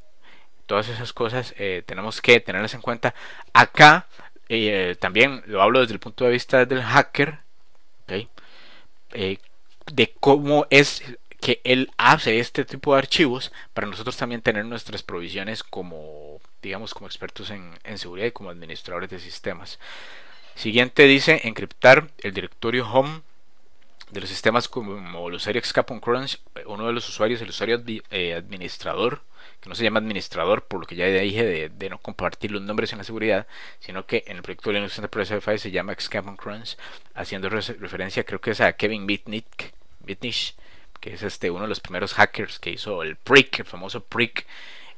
Todas esas cosas tenemos que tenerlas en cuenta. Acá también lo hablo desde el punto de vista del hacker, okay, de cómo es que él hace este tipo de archivos, para nosotros también tener nuestras provisiones como digamos, como expertos en seguridad y como administradores de sistemas. Siguiente dice encriptar el directorio home de los sistemas como el usuario Capon Crunch. Uno de los usuarios, el usuario administrador, que no se llama administrador, por lo que ya dije de no compartir los nombres en la seguridad, sino que en el proyecto Linux Enterprise Wi-Fi se llama Capon Crunch, haciendo referencia, creo que es a Kevin Mitnick, que es uno de los primeros hackers que hizo el Prick, el famoso Prick,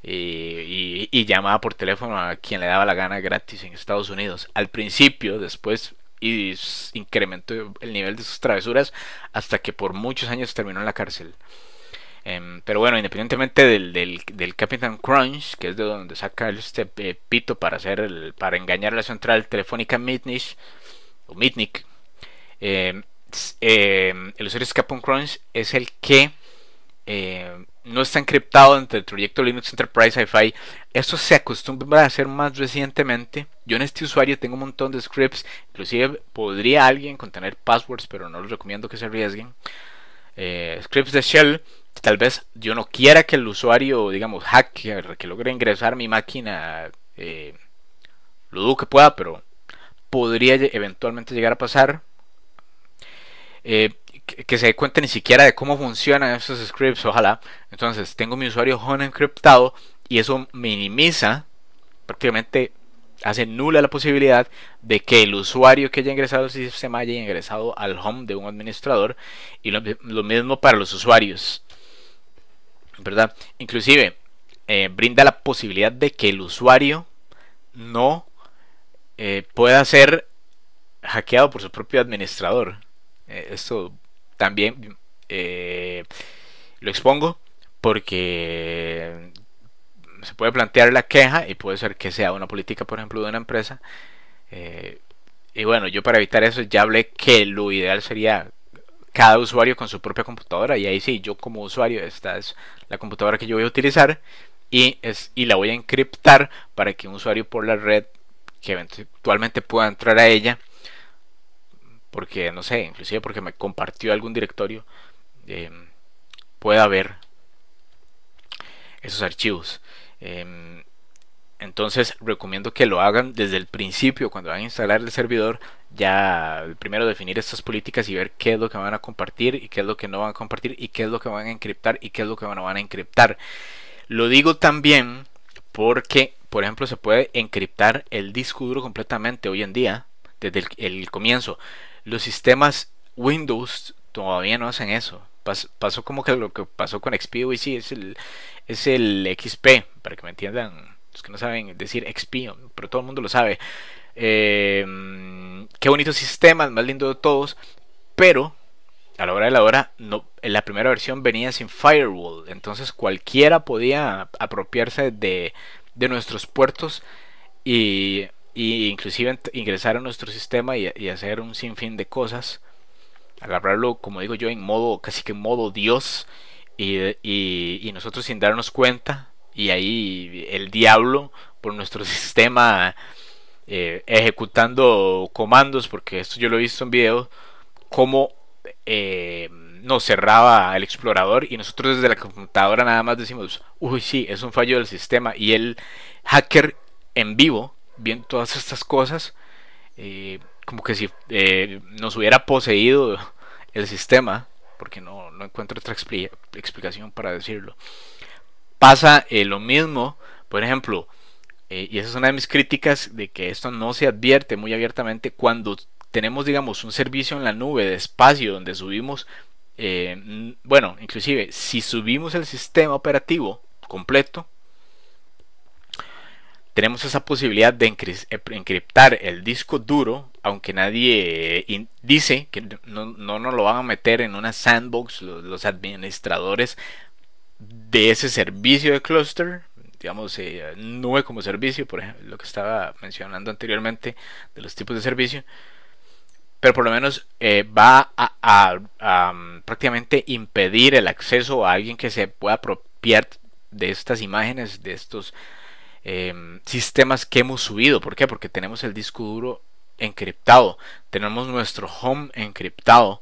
y llamaba por teléfono a quien le daba la gana gratis en Estados Unidos al principio. Después incrementó el nivel de sus travesuras hasta que por muchos años terminó en la cárcel. Pero bueno, independientemente del Captain Crunch, que es de donde saca este pito para para engañar a la central telefónica Mitnick, el usuario Captain Crunch es el que no está encriptado entre el proyecto Linux Enterprise Wi-Fi. Esto se acostumbra a hacer más recientemente. Yo en este usuario tengo un montón de scripts, inclusive podría alguien contener passwords, pero no les recomiendo que se arriesguen. Scripts de shell. Tal vez yo no quiera que el usuario, digamos, hacker, que logre ingresar a mi máquina, lo dudo que pueda, pero podría eventualmente llegar a pasar. Que se dé cuenta ni siquiera de cómo funcionan esos scripts, ojalá. Entonces tengo mi usuario home encriptado y eso minimiza, prácticamente hace nula la posibilidad de que el usuario que haya ingresado al sistema haya ingresado al home de un administrador. Y lo mismo para los usuarios, ¿verdad? Inclusive brinda la posibilidad de que el usuario no pueda ser hackeado por su propio administrador. Esto también lo expongo porque se puede plantear la queja y puede ser que sea una política, por ejemplo, de una empresa. Y bueno, yo para evitar eso ya hablé que lo ideal sería cada usuario con su propia computadora, y ahí sí, yo como usuario, esta es la computadora que yo voy a utilizar y la voy a encriptar para que un usuario por la red que eventualmente pueda entrar a ella, porque no sé, inclusive porque me compartió algún directorio, pueda ver esos archivos. Entonces recomiendo que lo hagan desde el principio, cuando van a instalar el servidor. Ya primero definir estas políticas y ver qué es lo que van a compartir y qué es lo que no van a compartir y qué es lo que van a encriptar y qué es lo que no van a encriptar. Lo digo también porque, por ejemplo, se puede encriptar el disco duro completamente hoy en día desde el comienzo. Los sistemas Windows todavía no hacen eso. Pasó como que lo que pasó con XP hoy, sí, es el XP, para que me entiendan los que no saben decir XP, pero todo el mundo lo sabe. Qué bonito sistema, el más lindo de todos, pero a la hora de la hora no, en la primera versión venía sin firewall, entonces cualquiera podía apropiarse de nuestros puertos y inclusive ingresar a nuestro sistema y hacer un sinfín de cosas, agarrarlo, como digo yo, en modo, casi que en modo Dios, y nosotros sin darnos cuenta, y ahí el diablo por nuestro sistema ejecutando comandos, porque esto yo lo he visto en video, como nos cerraba el explorador y nosotros desde la computadora nada más decimos, uy, sí, es un fallo del sistema, y el hacker en vivo viendo todas estas cosas, como que si nos hubiera poseído el sistema, porque no encuentro otra explicación para decirlo. Pasa lo mismo, por ejemplo, y esa es una de mis críticas, de que esto no se advierte muy abiertamente cuando tenemos, digamos, un servicio en la nube de espacio donde subimos, bueno, inclusive si subimos el sistema operativo completo, tenemos esa posibilidad de encriptar el disco duro, aunque nadie dice que no nos lo van a meter en una sandbox los administradores de ese servicio de clúster, digamos, nube como servicio, por ejemplo, lo que estaba mencionando anteriormente de los tipos de servicio. Pero por lo menos va a prácticamente impedir el acceso a alguien que se pueda apropiar de estas imágenes, de estos sistemas que hemos subido. ¿Por qué? Porque tenemos el disco duro encriptado, tenemos nuestro home encriptado,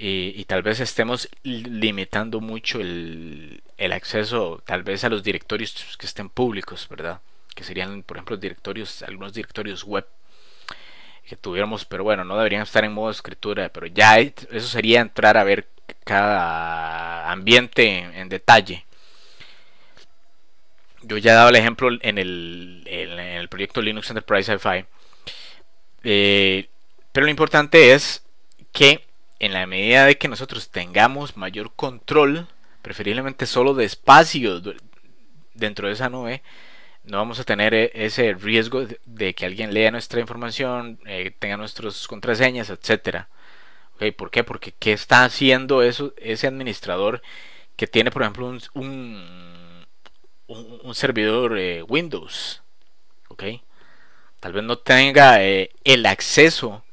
y tal vez estemos limitando mucho el acceso tal vez a los directorios que estén públicos, ¿verdad? que serían, por ejemplo, directorios, algunos directorios web que tuviéramos, pero bueno, no deberían estar en modo escritura, pero ya eso sería entrar a ver cada ambiente en detalle. Yo ya he dado el ejemplo en el proyecto Linux Enterprise Wi-Fi, pero lo importante es que en la medida de que nosotros tengamos mayor control, preferiblemente solo de espacio dentro de esa nube, no vamos a tener ese riesgo de que alguien lea nuestra información, tenga nuestras contraseñas, etcétera. Okay, ¿por qué? Porque ¿qué está haciendo ese administrador que tiene, por ejemplo, un servidor Windows? Okay. Tal vez no tenga el acceso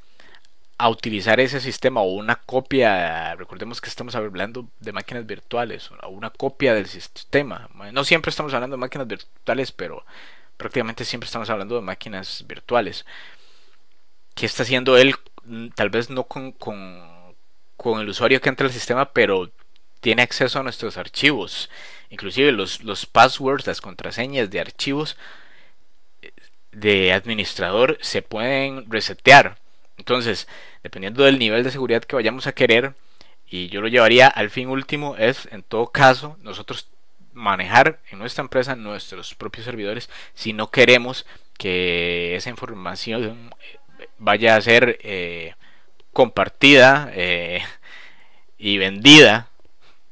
a utilizar ese sistema o una copia. Recordemos que estamos hablando de máquinas virtuales, o una copia del sistema. No siempre estamos hablando de máquinas virtuales, pero prácticamente siempre estamos hablando de máquinas virtuales. ¿Qué está haciendo él? Tal vez no con el usuario que entra al sistema, pero tiene acceso a nuestros archivos, inclusive los passwords, las contraseñas de archivos de administrador se pueden resetear. Entonces, dependiendo del nivel de seguridad que vayamos a querer, y yo lo llevaría al fin último, es en todo caso nosotros manejar en nuestra empresa nuestros propios servidores si no queremos que esa información vaya a ser compartida y vendida,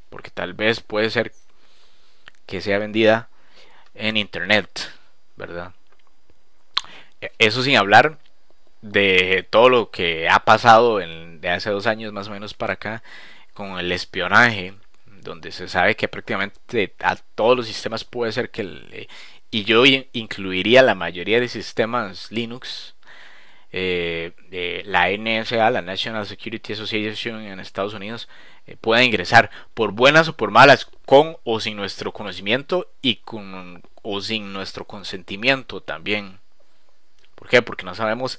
porque tal vez puede ser que sea vendida en internet, ¿verdad? Eso sin hablar de todo lo que ha pasado de hace 2 años más o menos para acá con el espionaje, donde se sabe que prácticamente a todos los sistemas puede ser que y yo incluiría la mayoría de sistemas Linux, la NSA, la National Security Association en Estados Unidos, pueda ingresar por buenas o por malas, con o sin nuestro conocimiento y con o sin nuestro consentimiento también. ¿Por qué? Porque no sabemos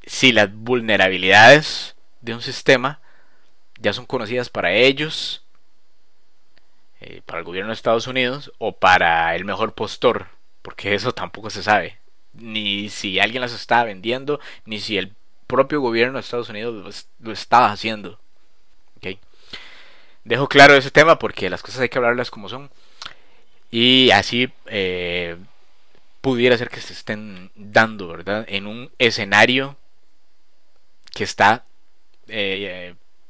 si las vulnerabilidades de un sistema ya son conocidas para ellos, para el gobierno de Estados Unidos o para el mejor postor, porque eso tampoco se sabe, ni si alguien las está vendiendo, ni si el propio gobierno de Estados Unidos lo está haciendo. ¿Okay? Dejo claro ese tema porque las cosas hay que hablarlas como son, y así pudiera ser que se estén dando, ¿verdad? En un escenario que está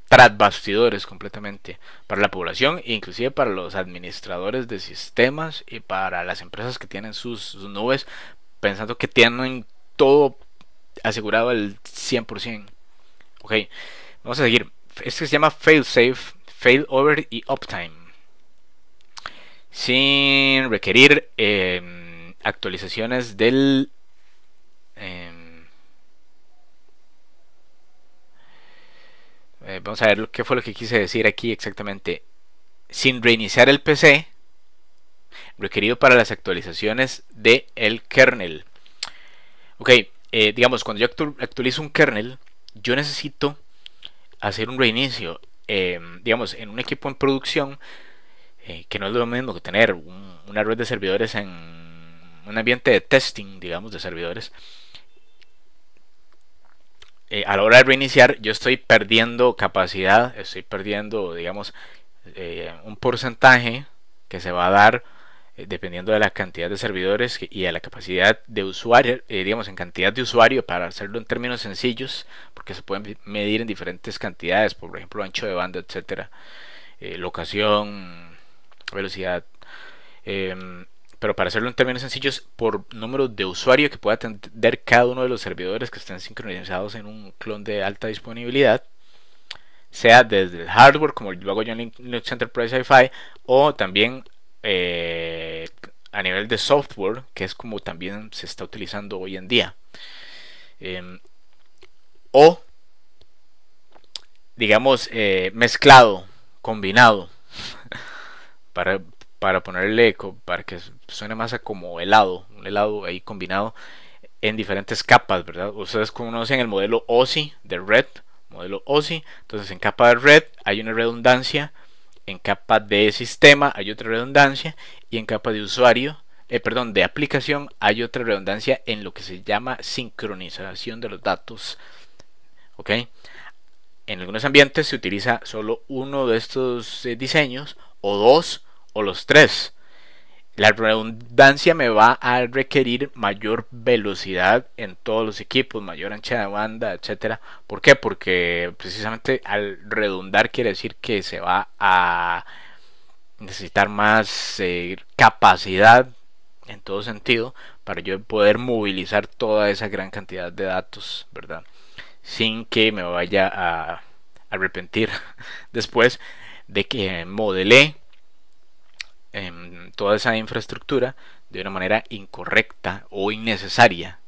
tras bastidores completamente para la población, inclusive para los administradores de sistemas y para las empresas que tienen sus nubes, pensando que tienen todo asegurado al 100%. Ok, vamos a seguir. Este se llama failsafe, failover y uptime, sin requerir actualizaciones del vamos a ver qué fue lo que quise decir aquí exactamente. Sin reiniciar el PC, requerido para las actualizaciones del kernel. Ok, digamos, cuando yo actualizo un kernel, yo necesito hacer un reinicio. Digamos, en un equipo en producción, que no es lo mismo que tener una red de servidores en un ambiente de testing, digamos, de servidores. A la hora de reiniciar, yo estoy perdiendo capacidad, estoy perdiendo, digamos, un porcentaje que se va a dar dependiendo de la cantidad de servidores y a la capacidad de usuario, digamos, en cantidad de usuario, para hacerlo en términos sencillos, porque se pueden medir en diferentes cantidades, por ejemplo, ancho de banda, etcétera, locación, velocidad. Pero para hacerlo en términos sencillos, por número de usuario que pueda atender cada uno de los servidores que estén sincronizados en un clon de alta disponibilidad, sea desde el hardware, como lo hago yo en Linux Enterprise Wi-Fi, o también a nivel de software, que es como también se está utilizando hoy en día, o digamos mezclado, combinado, para ponerle, para que suene más a como helado, un helado ahí combinado en diferentes capas, ¿verdad? Ustedes conocen el modelo OSI de Red, modelo OSI. Entonces en capa de Red hay una redundancia, en capa de sistema hay otra redundancia, y en capa de usuario perdón, de aplicación, hay otra redundancia en lo que se llama sincronización de los datos. ¿Ok? En algunos ambientes se utiliza solo uno de estos diseños, o dos, o los tres. La redundancia me va a requerir mayor velocidad en todos los equipos, mayor ancha de banda, etcétera. ¿Por qué? Porque precisamente al redundar quiere decir que se va a necesitar más capacidad en todo sentido para yo poder movilizar toda esa gran cantidad de datos, ¿verdad? Sin que me vaya a arrepentir después de que modelé toda esa infraestructura de una manera incorrecta o innecesaria,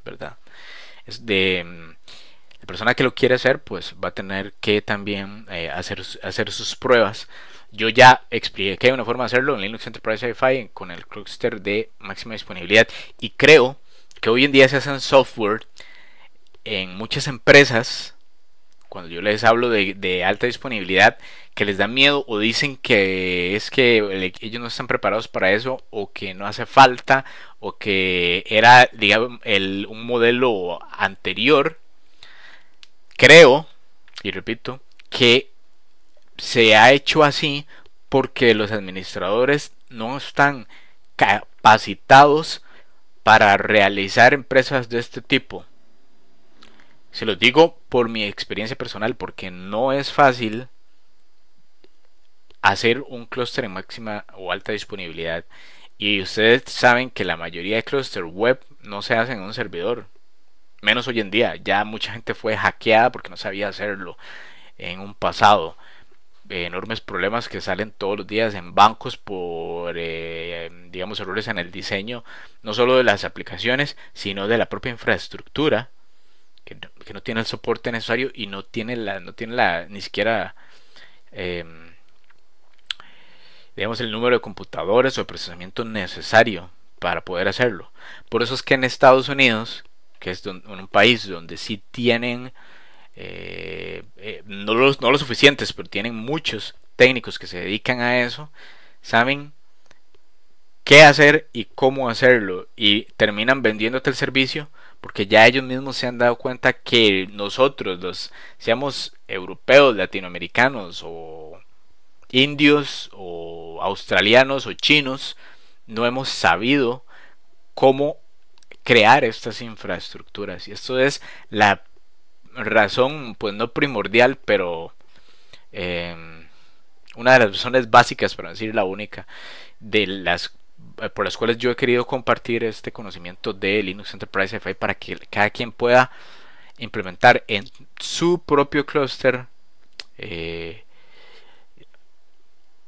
¿verdad? Es de la persona que lo quiere hacer, pues va a tener que también hacer sus pruebas. Yo ya expliqué una forma de hacerlo en Linux Enterprise Wi-Fi con el clúster de máxima disponibilidad, y creo que hoy en día se hacen software en muchas empresas, cuando yo les hablo de alta disponibilidad, que les da miedo o dicen que es que ellos no están preparados para eso, o que no hace falta, o que era, digamos, un modelo anterior. Creo, y repito, que se ha hecho así porque los administradores no están capacitados para realizar empresas de este tipo. Se los digo por mi experiencia personal, porque no es fácil hacer un clúster en máxima o alta disponibilidad, y ustedes saben que la mayoría de clúster web no se hacen en un servidor, menos hoy en día. Ya mucha gente fue hackeada porque no sabía hacerlo en un pasado. Enormes problemas que salen todos los días en bancos por digamos, errores en el diseño, no solo de las aplicaciones, sino de la propia infraestructura, que no tiene el soporte necesario y no tiene ni siquiera digamos, el número de computadores o de procesamiento necesario para poder hacerlo. Por eso es que en Estados Unidos, que es un país donde sí tienen no los suficientes, pero tienen muchos técnicos que se dedican a eso, saben qué hacer y cómo hacerlo, y terminan vendiéndote el servicio, porque ya ellos mismos se han dado cuenta que nosotros, seamos europeos, latinoamericanos, o indios, o australianos, o chinos, no hemos sabido cómo crear estas infraestructuras. Y esto es la razón, pues no primordial, pero una de las razones básicas, para decir la única, por las cuales yo he querido compartir este conocimiento de Linux Enterprise Wi-Fi, para que cada quien pueda implementar en su propio clúster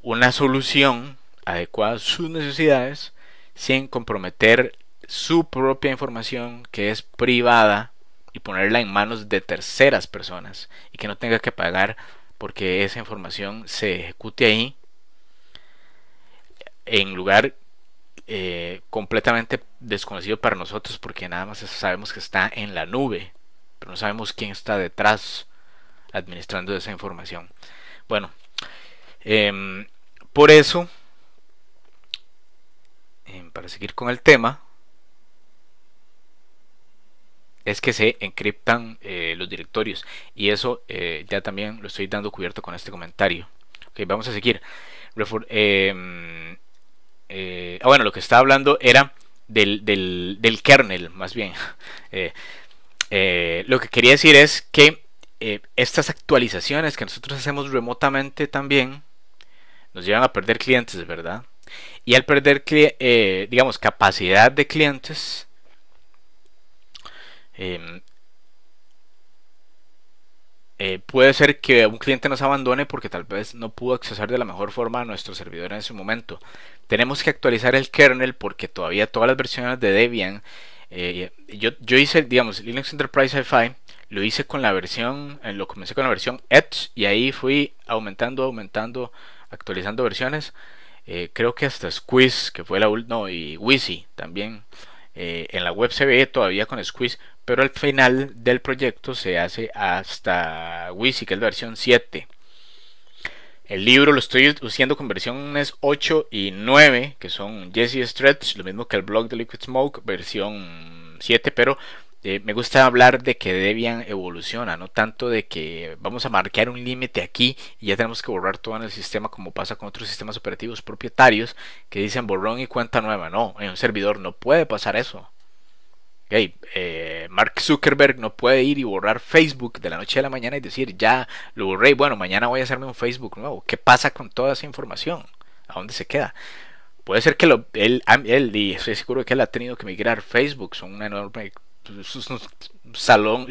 una solución adecuada a sus necesidades, sin comprometer su propia información, que es privada, y ponerla en manos de terceras personas, y que no tenga que pagar porque esa información se ejecute ahí, en lugar completamente desconocido para nosotros, porque nada más sabemos que está en la nube, pero no sabemos quién está detrás administrando esa información. Bueno, por eso, para seguir con el tema, es que se encriptan los directorios, y eso ya también lo estoy dando cubierto con este comentario. Ok, vamos a seguir. Bueno, lo que estaba hablando era del kernel, más bien. Lo que quería decir es que estas actualizaciones que nosotros hacemos remotamente también nos llevan a perder clientes, ¿verdad? Y al perder digamos, capacidad de clientes, puede ser que un cliente nos abandone porque tal vez no pudo acceder de la mejor forma a nuestro servidor en ese momento. Tenemos que actualizar el kernel, porque todavía todas las versiones de Debian, yo hice, digamos, Linux Enterprise Wi-Fi, lo hice con la versión, lo comencé con la versión Edge, y ahí fui aumentando, actualizando versiones. Creo que hasta Squeeze, que fue y Wheezy también. En la web se ve todavía con Squeeze, pero al final del proyecto se hace hasta Wheezy, que es la versión 7. El libro lo estoy usando con versiones 8 y 9, que son Jesse Stretch, lo mismo que el blog de Liquid Smoke, versión 7, pero me gusta hablar de que Debian evoluciona, no tanto de que vamos a marcar un límite aquí y ya tenemos que borrar todo en el sistema como pasa con otros sistemas operativos propietarios que dicen borrón y cuenta nueva. No, en un servidor no puede pasar eso. Okay, Mark Zuckerberg no puede ir y borrar Facebook de la noche a la mañana y decir ya lo borré y bueno, mañana voy a hacerme un Facebook nuevo. ¿Qué pasa con toda esa información? ¿A dónde se queda? Puede ser que él y estoy seguro que él ha tenido que migrar Facebook. Son una enorme, es un salón,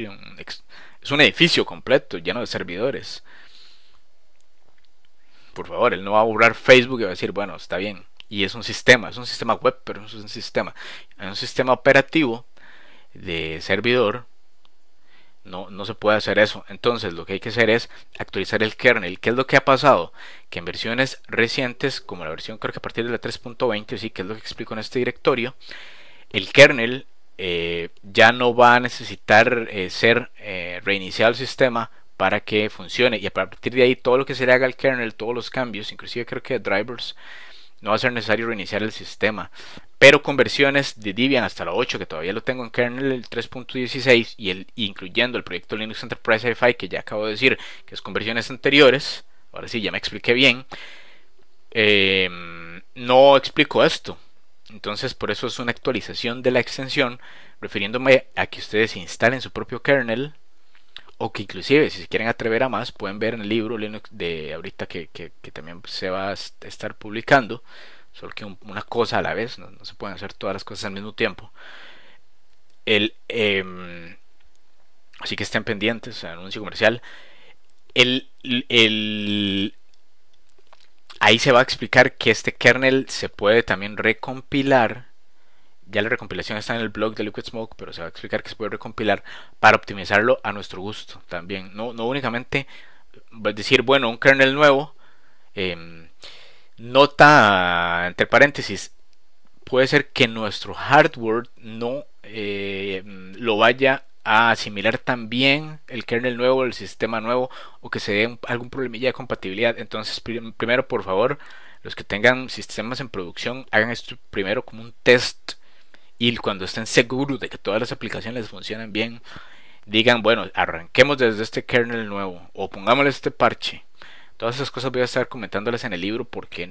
es un edificio completo lleno de servidores. Por favor, él no va a borrar Facebook y va a decir bueno, está bien. Y es un sistema web, pero es un sistema operativo de servidor. No se puede hacer eso. Entonces lo que hay que hacer es actualizar el kernel. ¿Qué es lo que ha pasado? Que en versiones recientes, como la versión creo que a partir de la 3.20, sí, que es lo que explico en este directorio, el kernel ya no va a necesitar ser reiniciado el sistema para que funcione, y a partir de ahí todo lo que se le haga al kernel, todos los cambios, inclusive creo que drivers, no va a ser necesario reiniciar el sistema. Pero con versiones de Debian hasta la 8, que todavía lo tengo en kernel el 3.16 y incluyendo el proyecto Linux Enterprise Hi-Fi, que ya acabo de decir que es con versiones anteriores, ahora sí ya me expliqué bien, no explico esto. Entonces por eso es una actualización de la extensión, refiriéndome a que ustedes instalen su propio kernel, o que inclusive si se quieren atrever a más pueden ver en el libro Linux de ahorita que también se va a estar publicando, solo que una cosa a la vez, no se pueden hacer todas las cosas al mismo tiempo. Así que estén pendientes, anuncio comercial. Ahí se va a explicar que este kernel se puede también recompilar. Ya la recompilación está en el blog de Liquid Smoke, pero se va a explicar que se puede recompilar para optimizarlo a nuestro gusto también. No únicamente decir, bueno, un kernel nuevo. Nota entre paréntesis, puede ser que nuestro hardware no lo vaya a asimilar también el kernel nuevo, el sistema nuevo, o que se dé algún problemilla de compatibilidad. Entonces primero, por favor, los que tengan sistemas en producción, hagan esto primero como un test, y cuando estén seguros de que todas las aplicaciones funcionan bien, digan bueno, arranquemos desde este kernel nuevo o pongámosle este parche. Todas esas cosas voy a estar comentándolas en el libro porque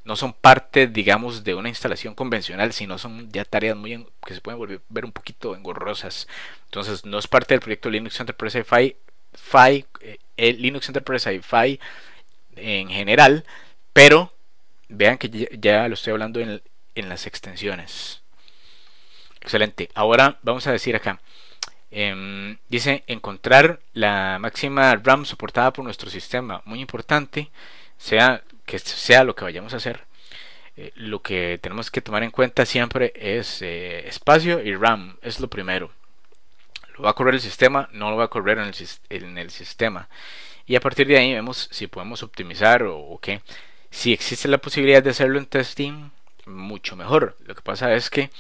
no son parte, digamos, de una instalación convencional, sino son ya tareas que se pueden ver un poquito engorrosas. Entonces no es parte del proyecto Linux Enterprise Hi-Fi, Linux Enterprise Hi-Fi en general, pero vean que ya lo estoy hablando en las extensiones. Excelente. Ahora vamos a decir acá. Dice encontrar la máxima RAM soportada por nuestro sistema. Muy importante, sea lo que vayamos a hacer. Lo que tenemos que tomar en cuenta siempre es espacio y RAM. Es lo primero. Lo va a correr el sistema, no lo va a correr en el sistema. Y a partir de ahí vemos si podemos optimizar o qué. Si existe la posibilidad de hacerlo en testing, mucho mejor. Lo que pasa es que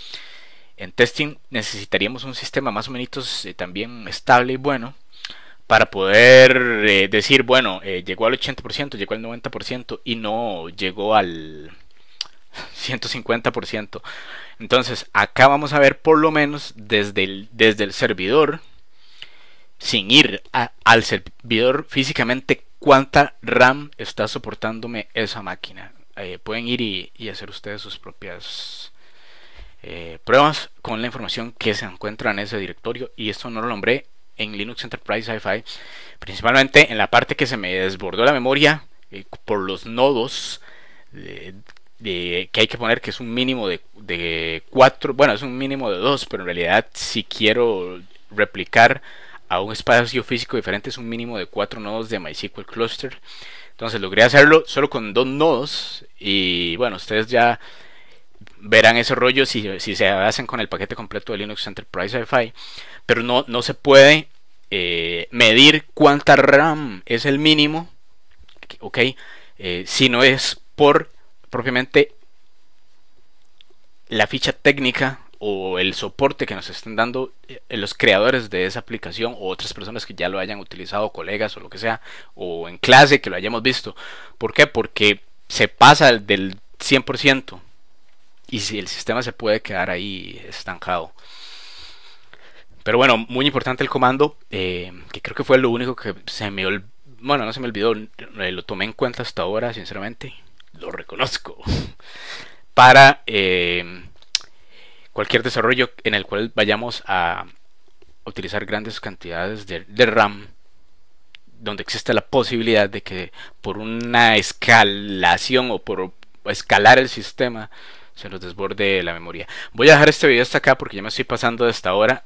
en testing necesitaríamos un sistema más o menos también estable y bueno para poder decir, bueno, llegó al 80%, llegó al 90% y no llegó al 150%. Entonces acá vamos a ver por lo menos desde el servidor, sin ir al servidor físicamente, cuánta RAM está soportándome esa máquina. Pueden ir y hacer ustedes sus propias pruebas con la información que se encuentra en ese directorio, y esto no lo nombré en Linux Enterprise Hi-Fi, principalmente en la parte que se me desbordó la memoria por los nodos que hay que poner, que es un mínimo de 4, bueno, es un mínimo de 2, pero en realidad si quiero replicar a un espacio físico diferente es un mínimo de 4 nodos de MySQL Cluster. Entonces logré hacerlo solo con 2 nodos y bueno, ustedes ya verán ese rollo si se hacen con el paquete completo de Linux Enterprise Hi-Fi, pero no se puede medir cuánta RAM es el mínimo, ok, si no es por propiamente la ficha técnica o el soporte que nos estén dando los creadores de esa aplicación o otras personas que ya lo hayan utilizado, colegas o lo que sea, o en clase que lo hayamos visto. ¿Por qué? Porque se pasa del 100% y si el sistema se puede quedar ahí estancado. Pero bueno, muy importante el comando, que creo que fue lo único que se me olvidó. Bueno, no se me olvidó, lo tomé en cuenta hasta ahora, sinceramente, lo reconozco. Para cualquier desarrollo en el cual vayamos a utilizar grandes cantidades de RAM, donde existe la posibilidad de que por una escalación o por escalar el sistema se nos desborde la memoria. Voy a dejar este video hasta acá porque ya me estoy pasando de esta hora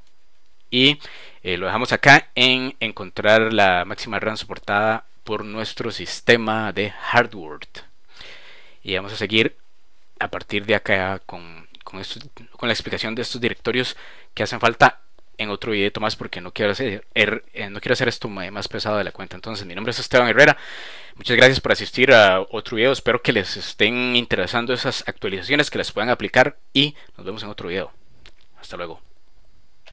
y lo dejamos acá en encontrar la máxima RAM soportada por nuestro sistema de hardware. Y vamos a seguir a partir de acá con la explicación de estos directorios que hacen falta en otro video más, porque no quiero hacer esto más pesado de la cuenta. Entonces, mi nombre es Esteban Herrera. Muchas gracias por asistir a otro video. Espero que les estén interesando esas actualizaciones, que las puedan aplicar y nos vemos en otro video. Hasta luego.